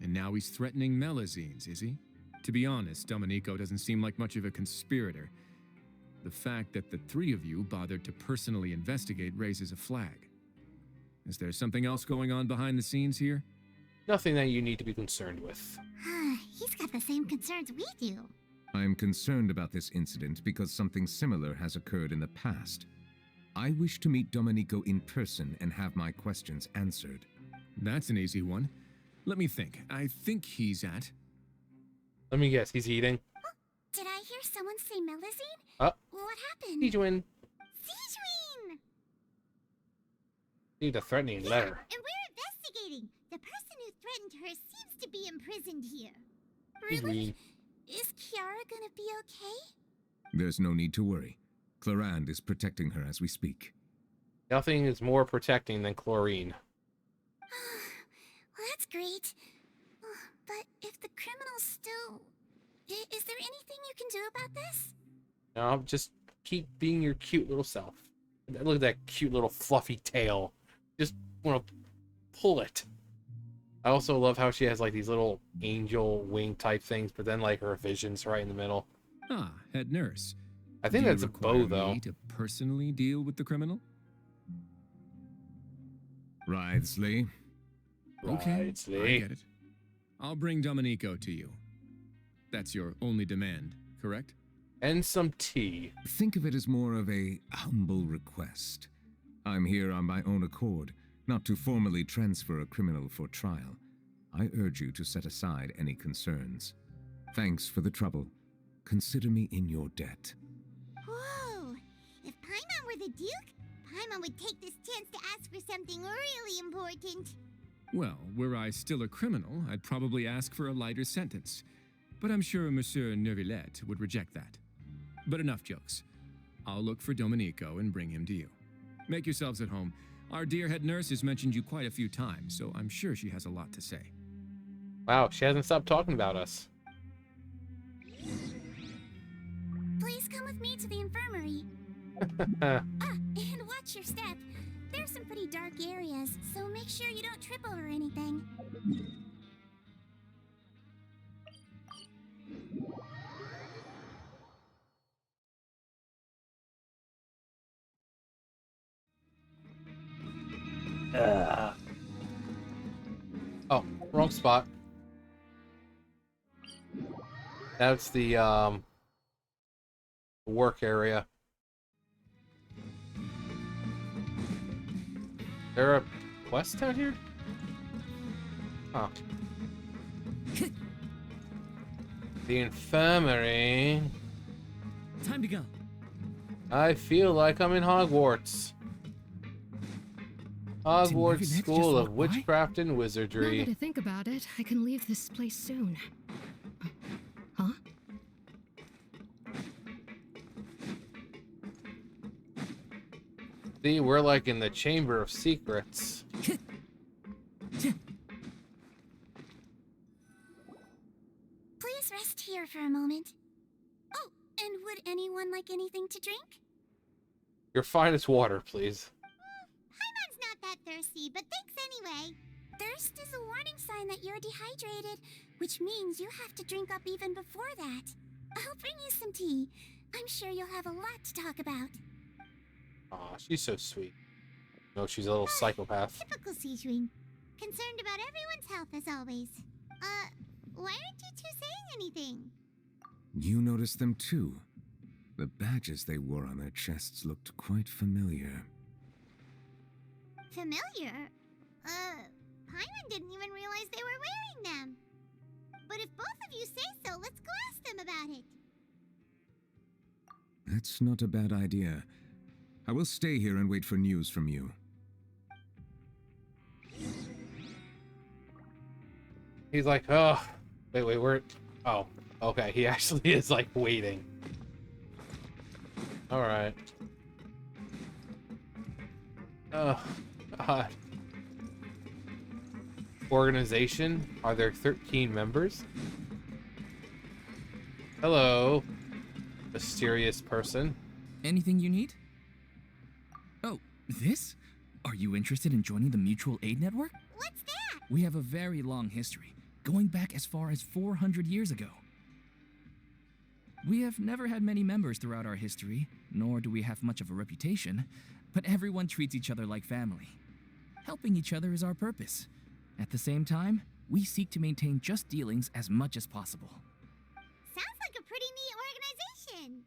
And now he's threatening Melazines, is he? To be honest, Domenico doesn't seem like much of a conspirator. The fact that the three of you bothered to personally investigate raises a flag. Is there something else going on behind the scenes here? Nothing that you need to be concerned with. He's got the same concerns we do. I am concerned about this incident because something similar has occurred in the past. I wish to meet Domenico in person and have my questions answered. That's an easy one. Let me think. I think he's at... Let me guess, he's eating. Did I hear someone say Melazine? What happened? Sejuin. Sejuin! Need a threatening letter. And we're investigating. The person who threatened her seems to be imprisoned here. Really? Is Kiara gonna be okay? There's no need to worry. Clarande is protecting her as we speak. Nothing is more protecting than chlorine. Well, that's great. But if the criminal's still... Is there anything you can do about this? No, just keep being your cute little self. Look at that cute little fluffy tail. Just want to pull it. I also love how she has like these little angel wing type things, but then like her vision's right in the middle. Ah, head nurse. I think Do that's you a bow, require though. me to personally deal with the criminal? Wriothesley. Okay, Wriothesley. I get it. I'll bring Domenico to you. That's your only demand, correct? And some tea. Think of it as more of a humble request. I'm here on my own accord, not to formally transfer a criminal for trial. I urge you to set aside any concerns. Thanks for the trouble. Consider me in your debt. Whoa! If Paimon were the Duke, Paimon would take this chance to ask for something really important. Well, were I still a criminal, I'd probably ask for a lighter sentence. But I'm sure Monsieur Neuvillette would reject that. But enough jokes. I'll look for Domenico and bring him to you. Make yourselves at home. Our dear head nurse has mentioned you quite a few times, so I'm sure she has a lot to say. Wow, she hasn't stopped talking about us. Please come with me to the infirmary. And watch your step. There's some pretty dark areas, so make sure you don't trip over anything. Oh, wrong spot. That's the work area. There a quest out here? Huh. The infirmary. Time to go. I feel like I'm in Hogwarts. Hogwarts Neuvillette School just of walk by? Witchcraft and Now Wizardry. that I think about it, I can leave this place soon. Huh? See, we're like in the Chamber of Secrets. Please rest here for a moment. Oh, and would anyone like anything to drink? Your finest water, please. Paimon's not that thirsty, but thanks anyway. Thirst is a warning sign that you're dehydrated, which means you have to drink up even before that. I'll bring you some tea. I'm sure you'll have a lot to talk about. Aw, she's so sweet. No, she's a little psychopath. Typical Sejuin. Concerned about everyone's health as always. Why aren't you two saying anything? You noticed them too. The badges they wore on their chests looked quite familiar. Familiar? Paimon didn't even realize realize they were wearing them. But if both of you say so, let's go ask them about it. That's not a bad idea. I will stay here and wait for news from you. He's like, oh, wait, we're... Oh, okay, he actually is, like, waiting. Alright. Oh, God. Organization? Are there 13 members? Hello, mysterious person. Anything you need? Oh, this? Are you interested in joining the Mutual Aid Network? What's that? We have a very long history, going back as far as 400 years ago. We have never had many members throughout our history, nor do we have much of a reputation, but everyone treats each other like family. Helping each other is our purpose. At the same time, we seek to maintain just dealings as much as possible. Sounds like a pretty neat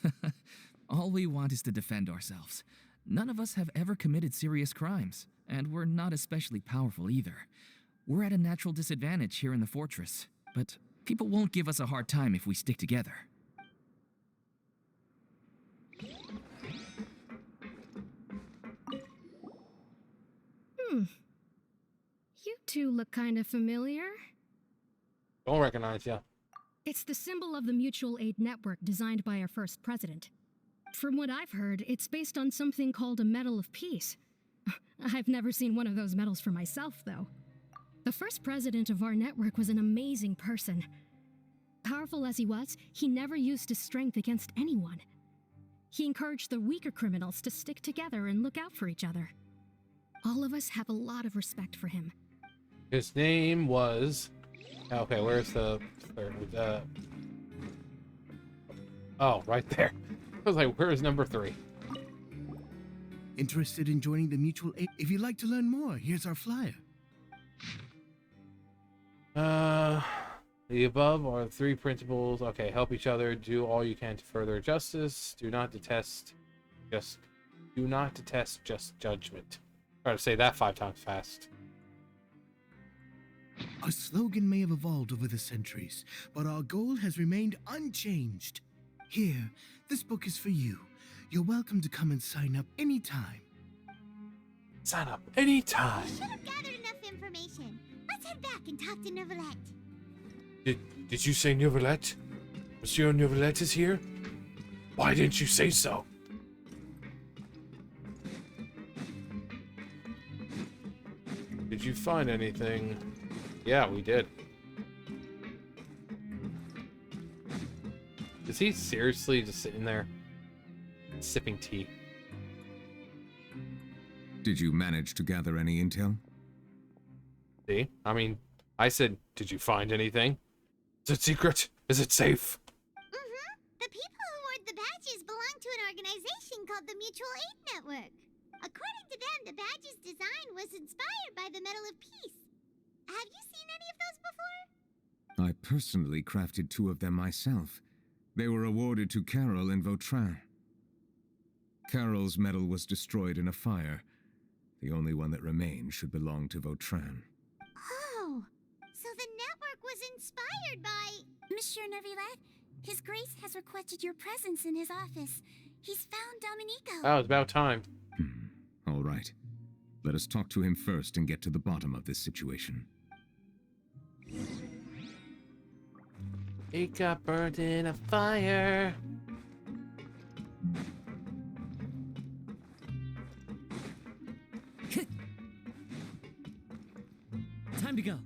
organization. All we want is to defend ourselves. None of us have ever committed serious crimes, and we're not especially powerful either. We're at a natural disadvantage here in the fortress, but people won't give us a hard time if we stick together. You two look kind of familiar. Don't recognize ya. It's the symbol of the Mutual Aid Network designed by our first president. From what I've heard, it's based on something called a Medal of Peace. I've never seen one of those medals for myself, though. The first president of our network was an amazing person. Powerful as he was, he never used his strength against anyone. He encouraged the weaker criminals to stick together and look out for each other. All of us have a lot of respect for him. His name was... Okay, where's the third? Oh, right there. I was like, where's number 3? Interested in joining the Mutual Aid? If you'd like to learn more, here's our flyer. The above are the 3 principles. Okay, help each other, do all you can to further justice, do not detest just judgment. Try to say that 5 times fast. Our slogan may have evolved over the centuries, but our goal has remained unchanged. Here, this book is for you. You're welcome to come and sign up anytime. Sign up anytime. We should have gathered enough information. Let's head back and talk to Neuvillette. Did you say Neuvillette? Monsieur Neuvillette is here? Why didn't you say so? Did you find anything? Yeah, we did. Is he seriously just sitting there sipping tea? Did you manage to gather any intel? See? I mean, I said, did you find anything? Is it secret? Is it safe? The people who wore the badges belong to an organization called the Mutual Aid Network. According to them, the badge's design was inspired by the Medal of Peace. Have you seen any of those before? I personally crafted 2 of them myself. They were awarded to Carol and Vautrin. Carol's medal was destroyed in a fire. The only one that remained should belong to Vautrin. Oh, so the network was inspired by... Monsieur Neuvillette, His Grace has requested your presence in his office. He's found Domenico. Oh, it's about time. All right. Let us talk to him first and get to the bottom of this situation. It got burned in a fire. Time to go.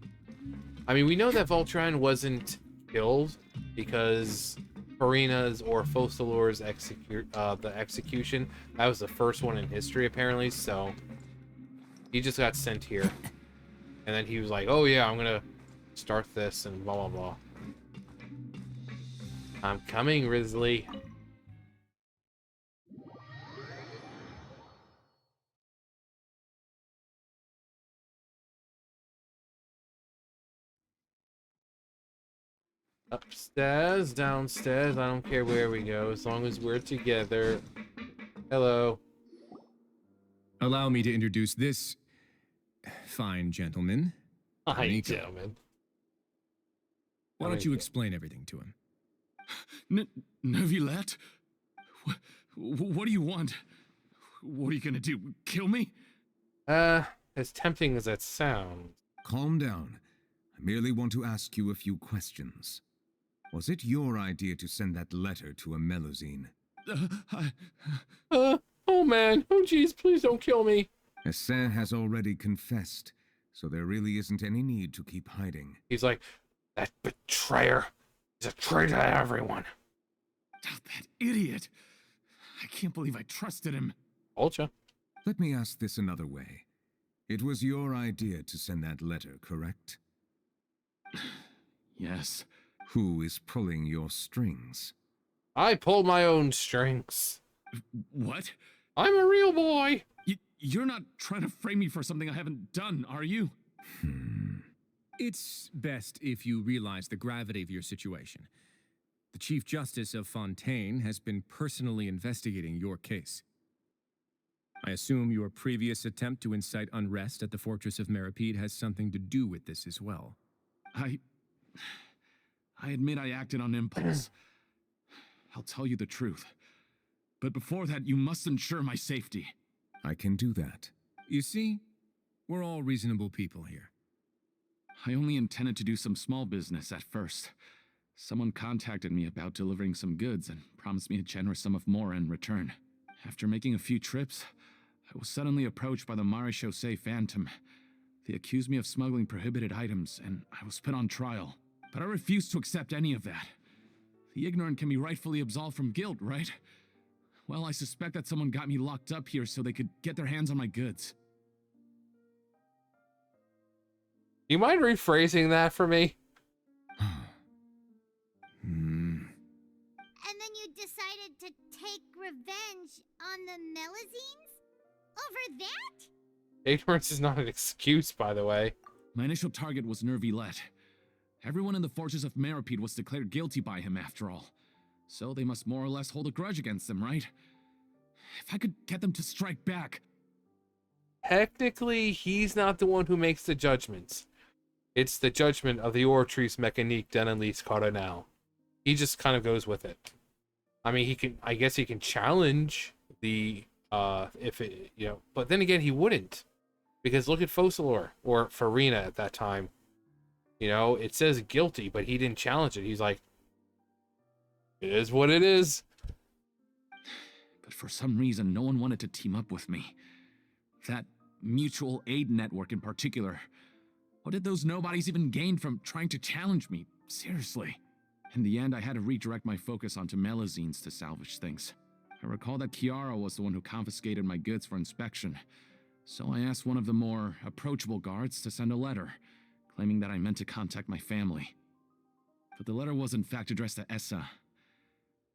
I mean, we know that Voltron wasn't killed because Farina's or Fossilor's the execution, that was the first one in history apparently, so he just got sent here. And then he was like, oh yeah, I'm gonna start this and blah blah blah. I'm coming, Risley. Upstairs, downstairs, I don't care where we go, as long as we're together. Hello. Allow me to introduce this fine gentleman. Hi, Nico. gentlemen. Why don't you explain everything to him? Neuvillette? What do you want? What are you gonna do? Kill me? As tempting as that sounds. Calm down. I merely want to ask you a few questions. Was it your idea to send that letter to a Melusine? Oh man. Oh jeez, please don't kill me. Essin has already confessed, so there really isn't any need to keep hiding. He's like, that betrayer. He's a traitor to everyone. That idiot. I can't believe I trusted him. Ultra. Let me ask this another way. It was your idea to send that letter, correct? Yes. Who is pulling your strings? I pulled my own strings. What? I'm a real boy. You're not trying to frame me for something I haven't done, are you? It's best if you realize the gravity of your situation. The Chief Justice of Fontaine has been personally investigating your case. I assume your previous attempt to incite unrest at the Fortress of Meripede has something to do with this as well. I admit I acted on impulse. I'll tell you the truth. But before that, you must ensure my safety. I can do that. You see, we're all reasonable people here. I only intended to do some small business at first. Someone contacted me about delivering some goods and promised me a generous sum of more in return. After making a few trips, I was suddenly approached by the Marechaussee Phantom. They accused me of smuggling prohibited items, and I was put on trial. But I refused to accept any of that. The ignorant can be rightfully absolved from guilt, right? Well, I suspect that someone got me locked up here so they could get their hands on my goods. Do you mind rephrasing that for me? And then you decided to take revenge on the Melusines? Over that? Ignorance is not an excuse, by the way. My initial target was Neuvillette. Everyone in the Fortress of Meripede was declared guilty by him after all. So they must more or less hold a grudge against him, right? If I could get them to strike back. Technically, he's not the one who makes the judgments. It's the judgment of the Ortrice Mécanique d'Analyse Cardinal. He just kind of goes with it. I mean, I guess he can challenge the, if it, but then again, he wouldn't. Because look at Focalor, or Farina at that time. It says guilty, but he didn't challenge it. He's like, it is what it is. But for some reason, no one wanted to team up with me. That mutual aid network in particular. What did those nobodies even gain from trying to challenge me? Seriously. In the end, I had to redirect my focus onto Melusines to salvage things. I recall that Chiara was the one who confiscated my goods for inspection. So I asked one of the more approachable guards to send a letter, claiming that I meant to contact my family. But the letter was in fact addressed to Essa.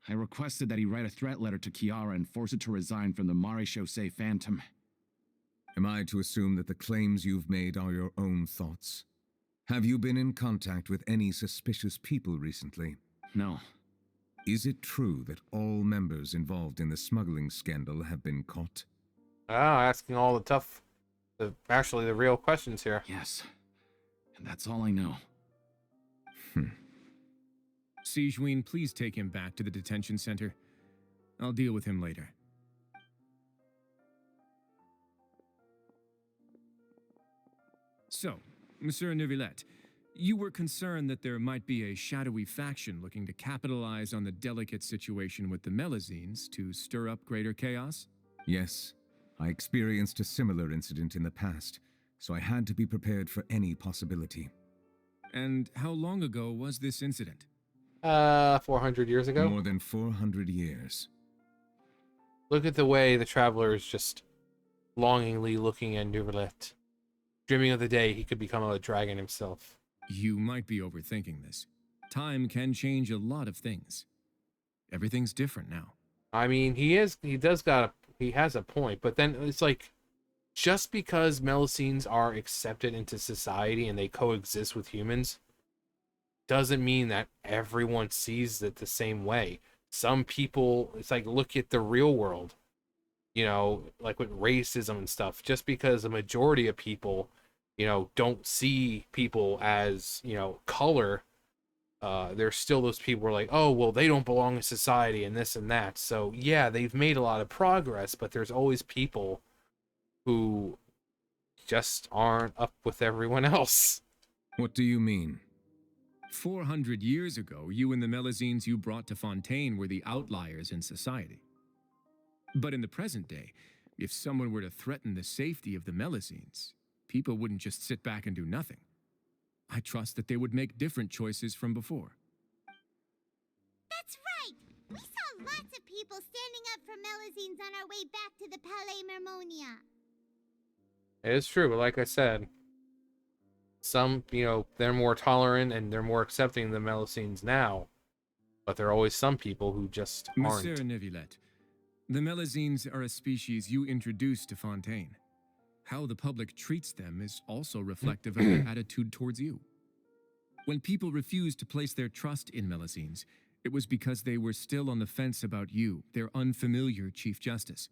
I requested that he write a threat letter to Chiara and force it to resign from the Marechaussee Phantom. Am I to assume that the claims you've made are your own thoughts? Have you been in contact with any suspicious people recently? No. Is it true that all members involved in the smuggling scandal have been caught? Asking all actually the real questions here. Yes. And that's all I know. Sigewinne, please take him back to the detention center. I'll deal with him later. So, Monsieur Neuvillette, you were concerned that there might be a shadowy faction looking to capitalize on the delicate situation with the Melusines to stir up greater chaos? Yes. I experienced a similar incident in the past, so I had to be prepared for any possibility. And how long ago was this incident? 400 years ago? More than 400 years. Look at the way the traveler is just longingly looking at Neuvillette, dreaming of the day he could become a dragon himself. You might be overthinking this. Time can change a lot of things. Everything's different now. I mean, he has a point, but then it's like, just because Melusines are accepted into society and they coexist with humans, doesn't mean that everyone sees it the same way. Some people, it's like, look at the real world, like with racism and stuff. Just because a majority of people don't see people as, color, there's still those people who are like, oh, well, they don't belong in society and this and that. So, yeah, they've made a lot of progress, but there's always people who just aren't up with everyone else. What do you mean? 400 years ago, you and the Melazines you brought to Fontaine were the outliers in society. But in the present day, if someone were to threaten the safety of the Melazines, people wouldn't just sit back and do nothing. I trust that they would make different choices from before. That's right! We saw lots of people standing up for Melazines on our way back to the Palais Mermonia. It is true, but like I said, some, they're more tolerant and they're more accepting of the Melazines now, but there are always some people who just aren't. Monsieur Neuvillette, the Melazines are a species you introduced to Fontaine. How the public treats them is also reflective of their attitude towards you. When people refused to place their trust in Melazines, it was because they were still on the fence about you, their unfamiliar Chief Justice.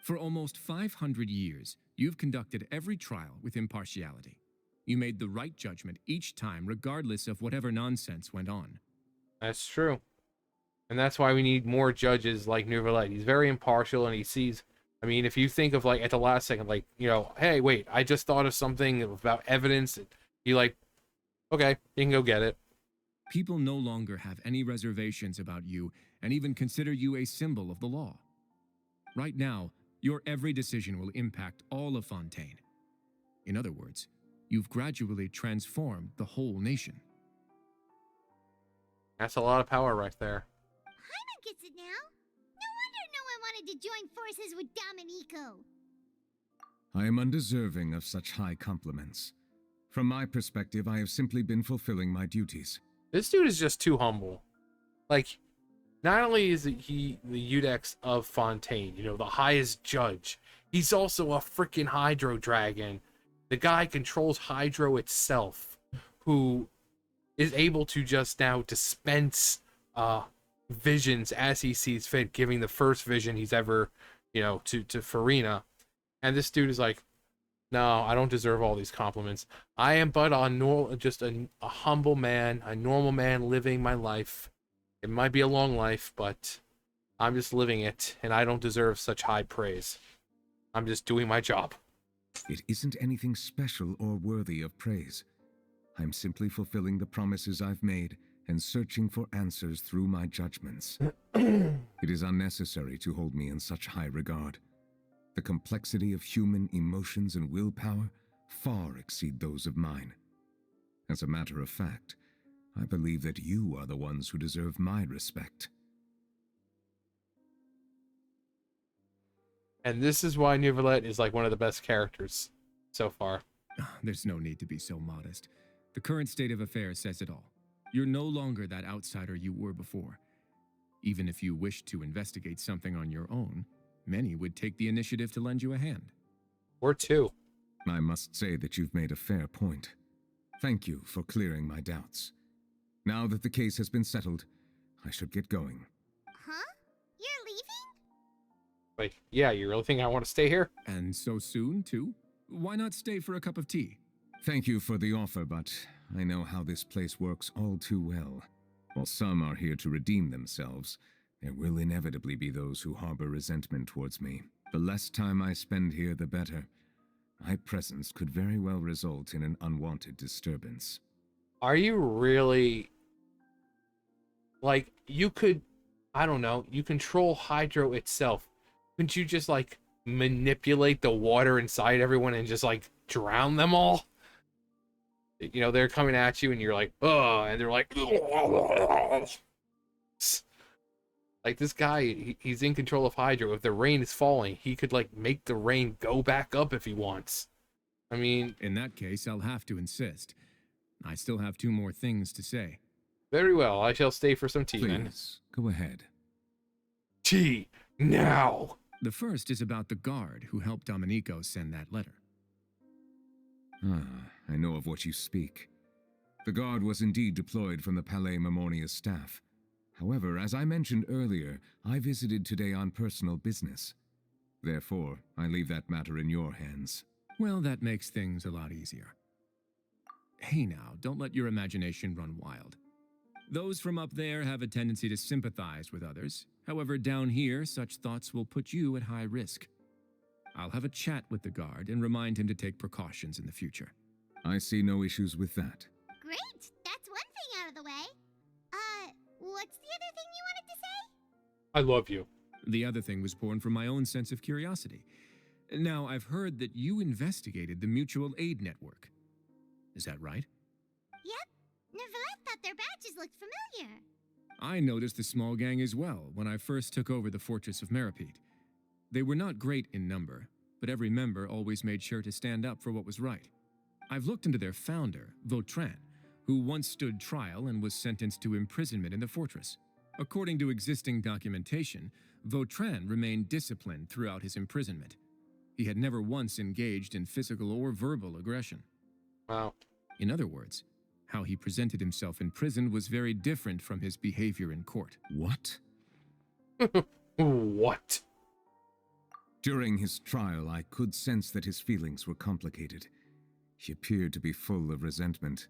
For almost 500 years, you've conducted every trial with impartiality. You made the right judgment each time, regardless of whatever nonsense went on. That's true. And that's why we need more judges like Neuvillette. He's very impartial and he sees, I mean, if you think of like at the last second, like, hey, wait, I just thought of something about evidence. You like, okay, you can go get it. People no longer have any reservations about you and even consider you a symbol of the law. Right now, your every decision will impact all of Fontaine. In other words, you've gradually transformed the whole nation. That's a lot of power right there. Paimon gets it now. No wonder no one wanted to join forces with Domenico. I am undeserving of such high compliments. From my perspective, I have simply been fulfilling my duties. This dude is just too humble. Like, not only is he the Udex of Fontaine, the highest judge, he's also a freaking Hydro Dragon. The guy controls Hydro itself, who is able to just now dispense visions as he sees fit, giving the first vision he's ever, to Farina. And this dude is like, no, I don't deserve all these compliments. I am but just a humble man, a normal man living my life. It might be a long life, but I'm just living it, and I don't deserve such high praise. I'm just doing my job. It isn't anything special or worthy of praise. I'm simply fulfilling the promises I've made and searching for answers through my judgments. It is unnecessary to hold me in such high regard. The complexity of human emotions and willpower far exceed those of mine. As a matter of fact, I believe that you are the ones who deserve my respect. And this is why Neuvillette is like one of the best characters so far. There's no need to be so modest. The current state of affairs says it all. You're no longer that outsider you were before. Even if you wished to investigate something on your own, many would take the initiative to lend you a hand. Or two. I must say that you've made a fair point. Thank you for clearing my doubts. Now that the case has been settled, I should get going. Huh? You're leaving? Wait, yeah, you really think I want to stay here? And so soon, too? Why not stay for a cup of tea? Thank you for the offer, but I know how this place works all too well. While some are here to redeem themselves, there will inevitably be those who harbor resentment towards me. The less time I spend here, the better. My presence could very well result in an unwanted disturbance. Are you really... Like, you could... I don't know. You control Hydro itself. Couldn't you just, like, manipulate the water inside everyone and just, like, drown them all? They're coming at you and you're like, oh, and they're like... Like, this guy, he's in control of Hydro. If the rain is falling, he could, like, make the rain go back up if he wants. I mean... In that case, I'll have to insist. I still have 2 more things to say. Very well, I shall stay for some tea, Please, then. Go ahead. Tea, now! The first is about the guard who helped Domenico send that letter. I know of what you speak. The guard was indeed deployed from the Palais Mermonia's staff. However, as I mentioned earlier, I visited today on personal business. Therefore, I leave that matter in your hands. Well, that makes things a lot easier. Hey now, don't let your imagination run wild. Those from up there have a tendency to sympathize with others. However, down here, such thoughts will put you at high risk. I'll have a chat with the guard and remind him to take precautions in the future. I see no issues with that. Great! That's one thing out of the way. What's the other thing you wanted to say? I love you. The other thing was born from my own sense of curiosity. Now, I've heard that you investigated the mutual aid network. Is that right? Yep. Neuvillette thought their badges looked familiar. I noticed the small gang as well when I first took over the Fortress of Meripede. They were not great in number, but every member always made sure to stand up for what was right. I've looked into their founder, Vautrin, who once stood trial and was sentenced to imprisonment in the fortress. According to existing documentation, Vautrin remained disciplined throughout his imprisonment. He had never once engaged in physical or verbal aggression. Wow. In other words, how he presented himself in prison was very different from his behavior in court. What? What? During his trial, I could sense that his feelings were complicated. He appeared to be full of resentment,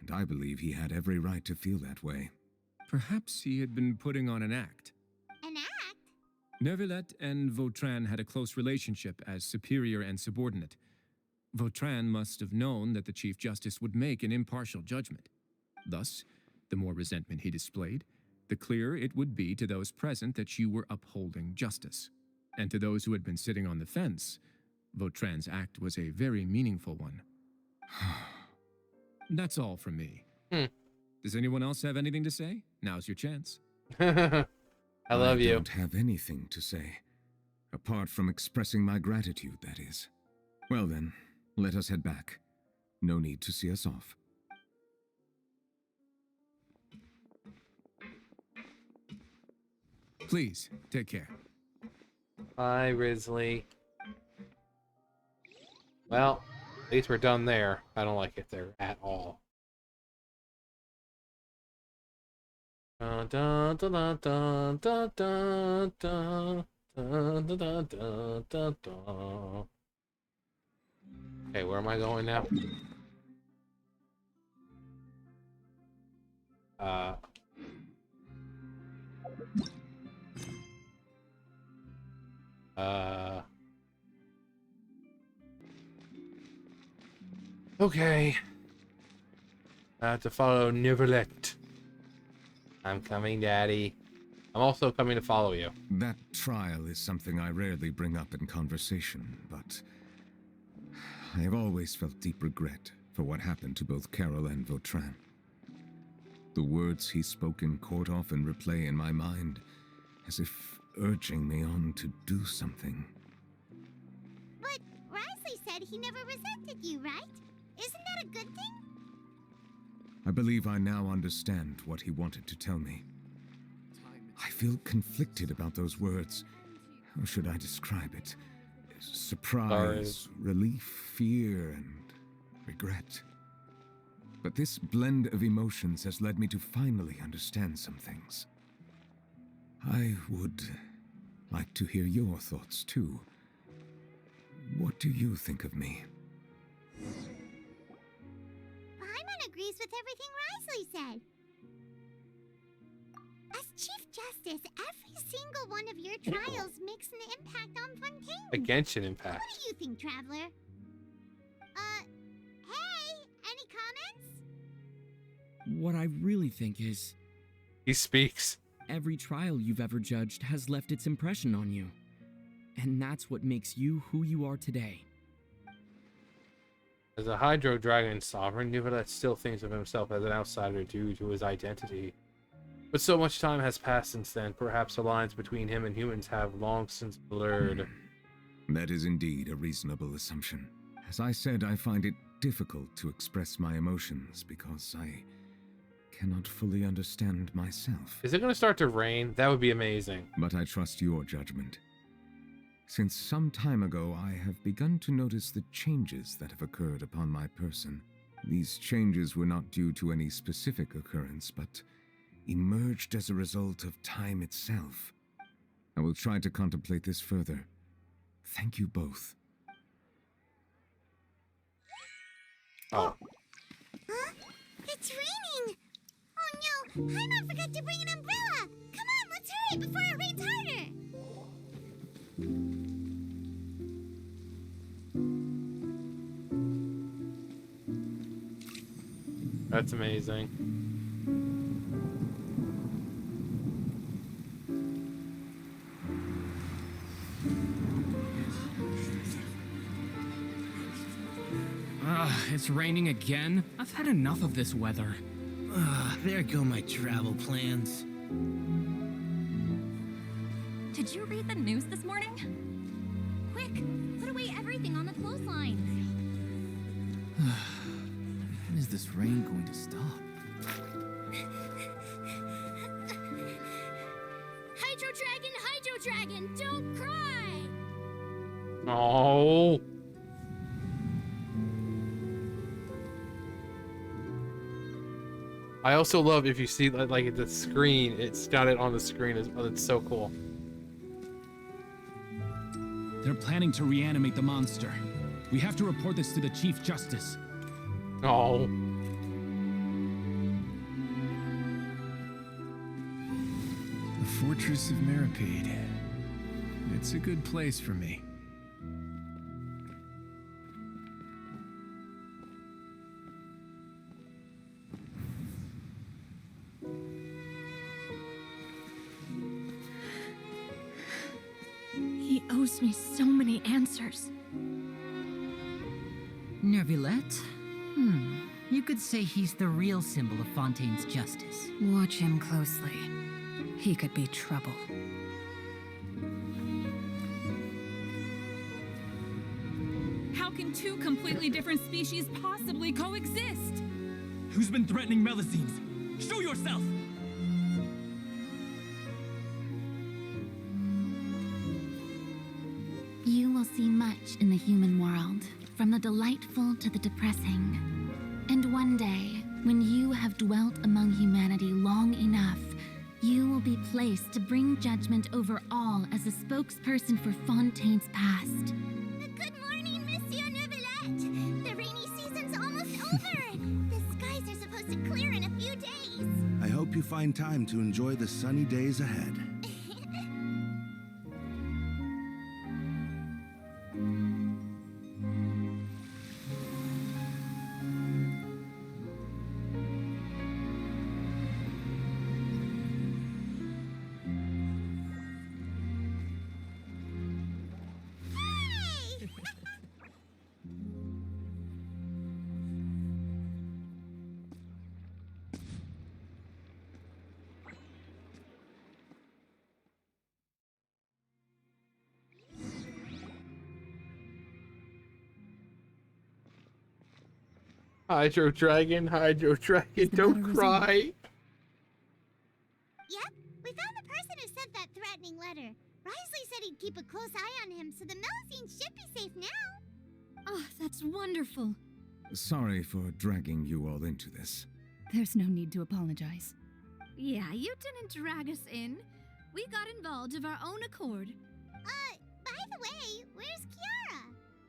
and I believe he had every right to feel that way. Perhaps he had been putting on an act. An act? Neuvillette and Vautrin had a close relationship as superior and subordinate. Vautrin must have known that the Chief Justice would make an impartial judgment. Thus, the more resentment he displayed, the clearer it would be to those present that you were upholding justice. And to those who had been sitting on the fence, Vautrin's act was a very meaningful one. That's all from me. Does anyone else have anything to say? Now's your chance. I love you. I don't have anything to say. Apart from expressing my gratitude, that is. Well then, let us head back. No need to see us off. Please, take care. Bye, Risley. Well, at least we're done there. I don't like it there at all. Dun, dun, dun, dun, dun, dun, dun, dun, dun, dun, dun, dun, dun, dun. Okay, where am I going now? Okay. I have to follow Neuvillette. I'm coming, Daddy. I'm also coming to follow you. That trial is something I rarely bring up in conversation, but I have always felt deep regret for what happened to both Carol and Vautrin. The words he spoke in court often replay in my mind, as if urging me on to do something. But Risley said he never resented you, right? Isn't that a good thing? I believe I now understand what he wanted to tell me. I feel conflicted about those words. How should I describe it? Surprise, relief, fear, and regret. But this blend of emotions has led me to finally understand some things. I would like to hear your thoughts, too. What do you think of me? Paimon agrees with everything Risley said. As Chief Justice, every single one of your trials makes an impact on Fontaine. A Genshin impact. What do you think, Traveler? Hey, any comments? What I really think is... He speaks. Every trial you've ever judged has left its impression on you. And that's what makes you who you are today. As a Hydro Dragon sovereign, Neuvillette still thinks of himself as an outsider due to his identity. But so much time has passed since then, perhaps the lines between him and humans have long since blurred. That is indeed a reasonable assumption. As I said, I find it difficult to express my emotions because I cannot fully understand myself. Is it going to start to rain? That would be amazing. But I trust your judgment. Since some time ago, I have begun to notice the changes that have occurred upon my person. These changes were not due to any specific occurrence, but emerged as a result of time itself. I will try to contemplate this further. Thank you both. Oh. Huh? It's raining! Oh no, Paimon forgot to bring an umbrella! Come on, let's hurry before it rains harder! That's amazing. It's raining again? I've had enough of this weather. There go my travel plans. Did you read the news this morning? Quick, put away everything on the clothesline. When is this rain going to stop? Hydro Dragon, don't cry! Oh. I also love if you see like the screen, it's got it on the screen as well. It's so cool. They're planning to reanimate the monster. We have to report this to the Chief Justice. Oh. The Fortress of Meripede. It's a good place for me. He owes me so many answers. Neuvillette? You could say he's the real symbol of Fontaine's justice. Watch him closely. He could be trouble. How can two completely different species possibly coexist? Who's been threatening Melusines? Show yourself! You will see much in the human world, from the delightful to the depressing. And one day, when you have dwelt among humanity long enough, you will be placed to bring judgment over all as a spokesperson for Fontaine's past. Good morning, Monsieur Neuvillette! The rainy season's almost over! The skies are supposed to clear in a few days! I hope you find time to enjoy the sunny days ahead. Hydro Dragon, don't cry. Yep, we found the person who sent that threatening letter. Risley said he'd keep a close eye on him, so the Melusines should be safe now. Oh, that's wonderful. Sorry for dragging you all into this. There's no need to apologize. Yeah, you didn't drag us in. We got involved of our own accord. By the way, where's Kiara?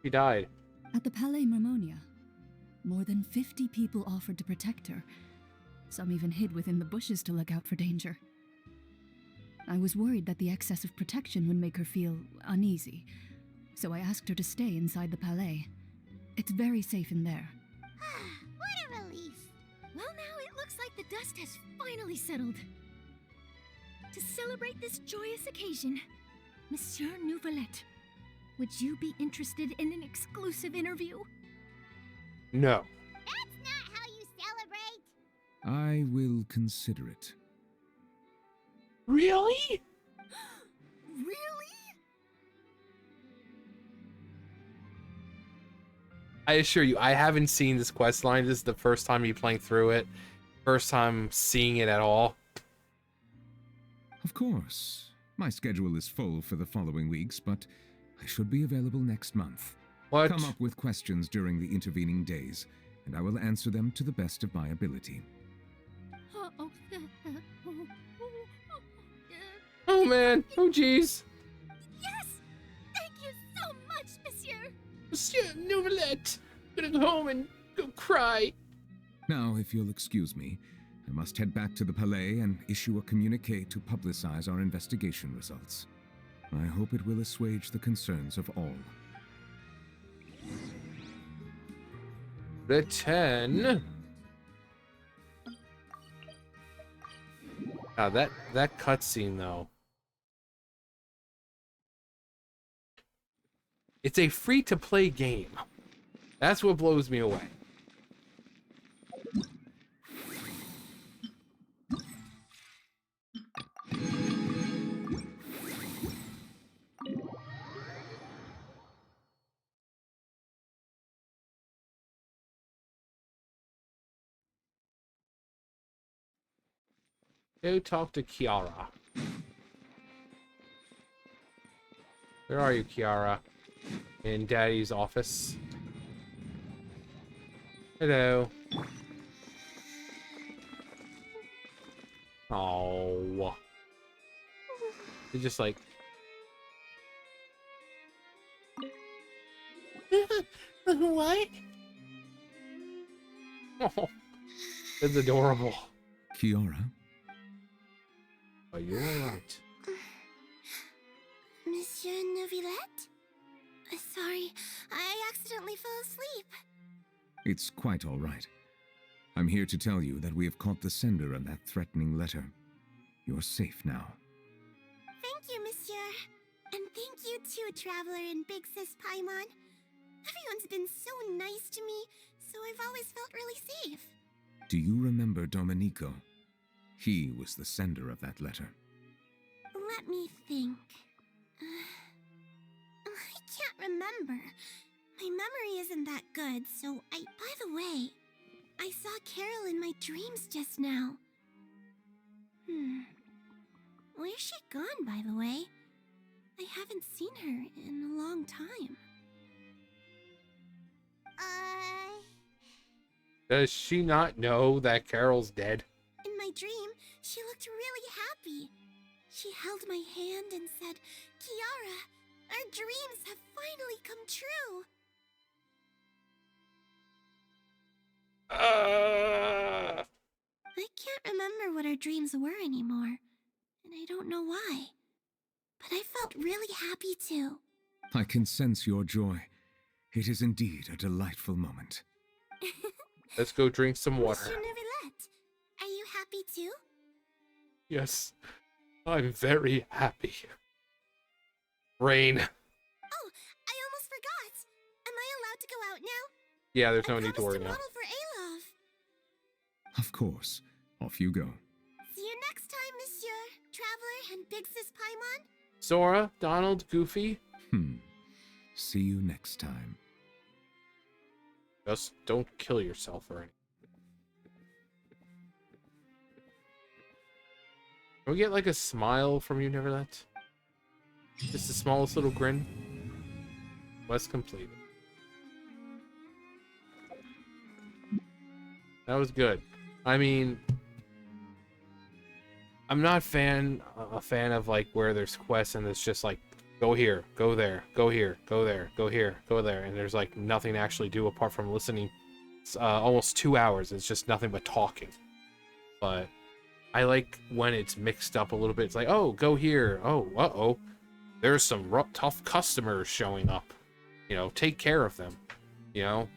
She died. At the Palais Marmonia. More than 50 people offered to protect her. Some even hid within the bushes to look out for danger. I was worried that the excess of protection would make her feel uneasy, so I asked her to stay inside the Palais. It's very safe in there. What a relief. Well, now it looks like the dust has finally settled. To celebrate this joyous occasion, Monsieur Neuvillette, would you be interested in an exclusive interview? No. That's not how you celebrate. I will consider it. Really? Really? I assure you, I haven't seen this quest line. This is the first time me playing through it. First time seeing it at all. Of course. My schedule is full for the following weeks, but I should be available next month. What? Come up with questions during the intervening days, and I will answer them to the best of my ability. Oh man, oh jeez. Yes! Thank you so much, Monsieur! Monsieur Neuvillette, gonna go home and go cry. Now, if you'll excuse me, I must head back to the Palais and issue a communique to publicize our investigation results. I hope it will assuage the concerns of all. The 10. Now that cutscene though. It's a free-to-play game. That's what blows me away. Go talk to Kiara. Where are you, Kiara? In Daddy's office. Hello. Oh. You're just like... What? Oh, that's adorable. Kiara? Are you alright? Monsieur Neuvillette? Sorry, I accidentally fell asleep. It's quite all right. I'm here to tell you that we have caught the sender of that threatening letter. You're safe now. Thank you, Monsieur. And thank you too, Traveler and Big Sis Paimon. Everyone's been so nice to me, so I've always felt really safe. Do you remember Domenico? He was the sender of that letter. Let me think. I can't remember. My memory isn't that good, so by the way, I saw Carol in my dreams just now. Where's she gone, by the way? I haven't seen her in a long time. Does she not know that Carol's dead? In my dream, she looked really happy. She held my hand and said, "Kiara, our dreams have finally come true." I can't remember what our dreams were anymore, and I don't know why. But I felt really happy too. I can sense your joy. It is indeed a delightful moment. Let's go drink some water. Mr. Neuvillette, are you happy too? Yes, I'm very happy. Rain. Oh, I almost forgot. Am I allowed to go out now? Yeah, there's no need to worry now. Model for Alov. Of course. Off you go. See you next time, Monsieur, Traveler, and Big Sis Paimon. Sora, Donald, Goofy. See you next time. Just don't kill yourself or anything. Can we get like a smile from you, Neuvillette? Just the smallest little grin. Quest completed. That was good. I mean, I'm not a fan of like where there's quests and it's just like go here, go there, go here, go there, go here, go there, and there's like nothing to actually do apart from listening. It's almost 2 hours. It's just nothing but talking. But I like when it's mixed up a little bit. It's like, oh, go here. Oh, there's some tough customers showing up. You know, take care of them. You know,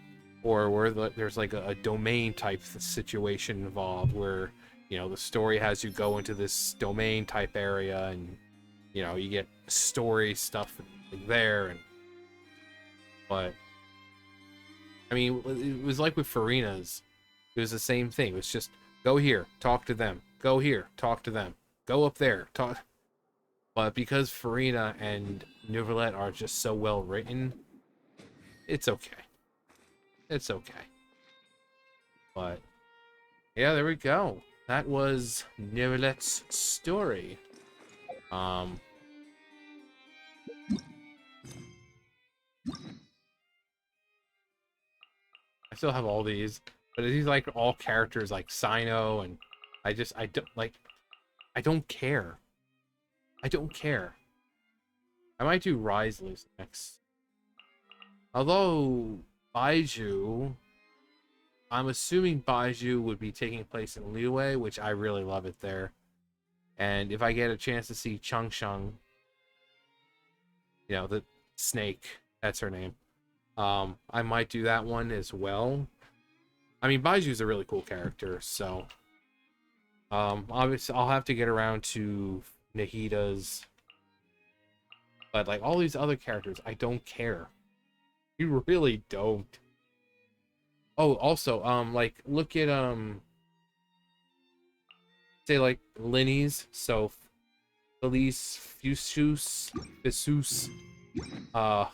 or where there's like a domain type situation involved where, you know, the story has you go into this domain type area and, you know, you get story stuff there. But I mean, it was like with Farina's. It was the same thing. It was just go here, talk to them. Go here, talk to them. Go up there, talk. But because Farina and Neuvillette are just so well written, it's okay. It's okay. But yeah, there we go. That was Neuvillette's story. I still have all these, but these like all characters like Sino, and I don't care. I don't care. I might do Risley's next. Although Baiju, I'm assuming Baiju would be taking place in Liyue, which I really love it there. And if I get a chance to see Chung Chung, you know, the snake, that's her name, I might do that one as well. I mean, Baiju's a really cool character, so obviously I'll have to get around to Nahida's, but like all these other characters, I don't care. You really don't. Oh, also, like look at say like Linny's, so Felice Fusus Bisus The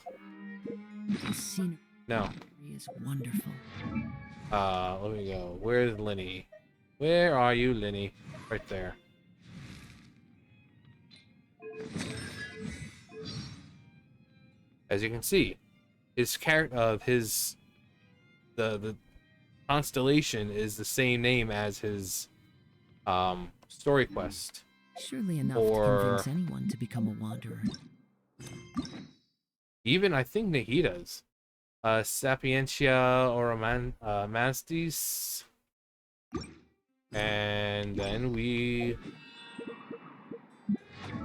scenery no. is wonderful. Let me go. Where's Linny? Where are you, Linny? Right there. As you can see, his character the constellation is the same name as his story quest. Surely enough to convince anyone to become a wanderer. Even I think Nahida's Sapientia or Mastis. And then we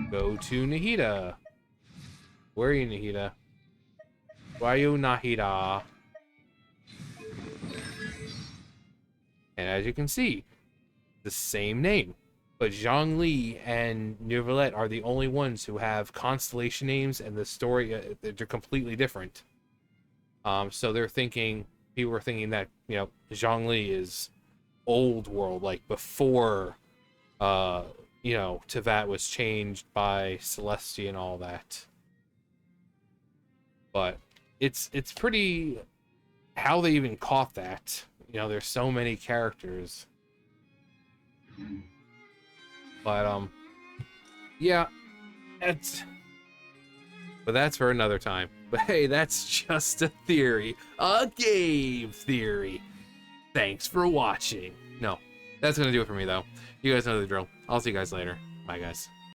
go to Nahida. Where are you, Nahida? Why are you, Nahida? And as you can see, the same name. But Zhongli and Neuvillette are the only ones who have constellation names, and the story, they're completely different. So they're thinking, people were thinking that, you know, Zhongli is old world, like before, you know, Tevat was changed by Celestia and all that. But it's pretty how they even caught that. You know, there's so many characters. But yeah, that's for another time. But hey, that's just a theory, a game theory. Thanks for watching. No, that's gonna do it for me though. You guys know the drill. I'll see you guys later. Bye, guys.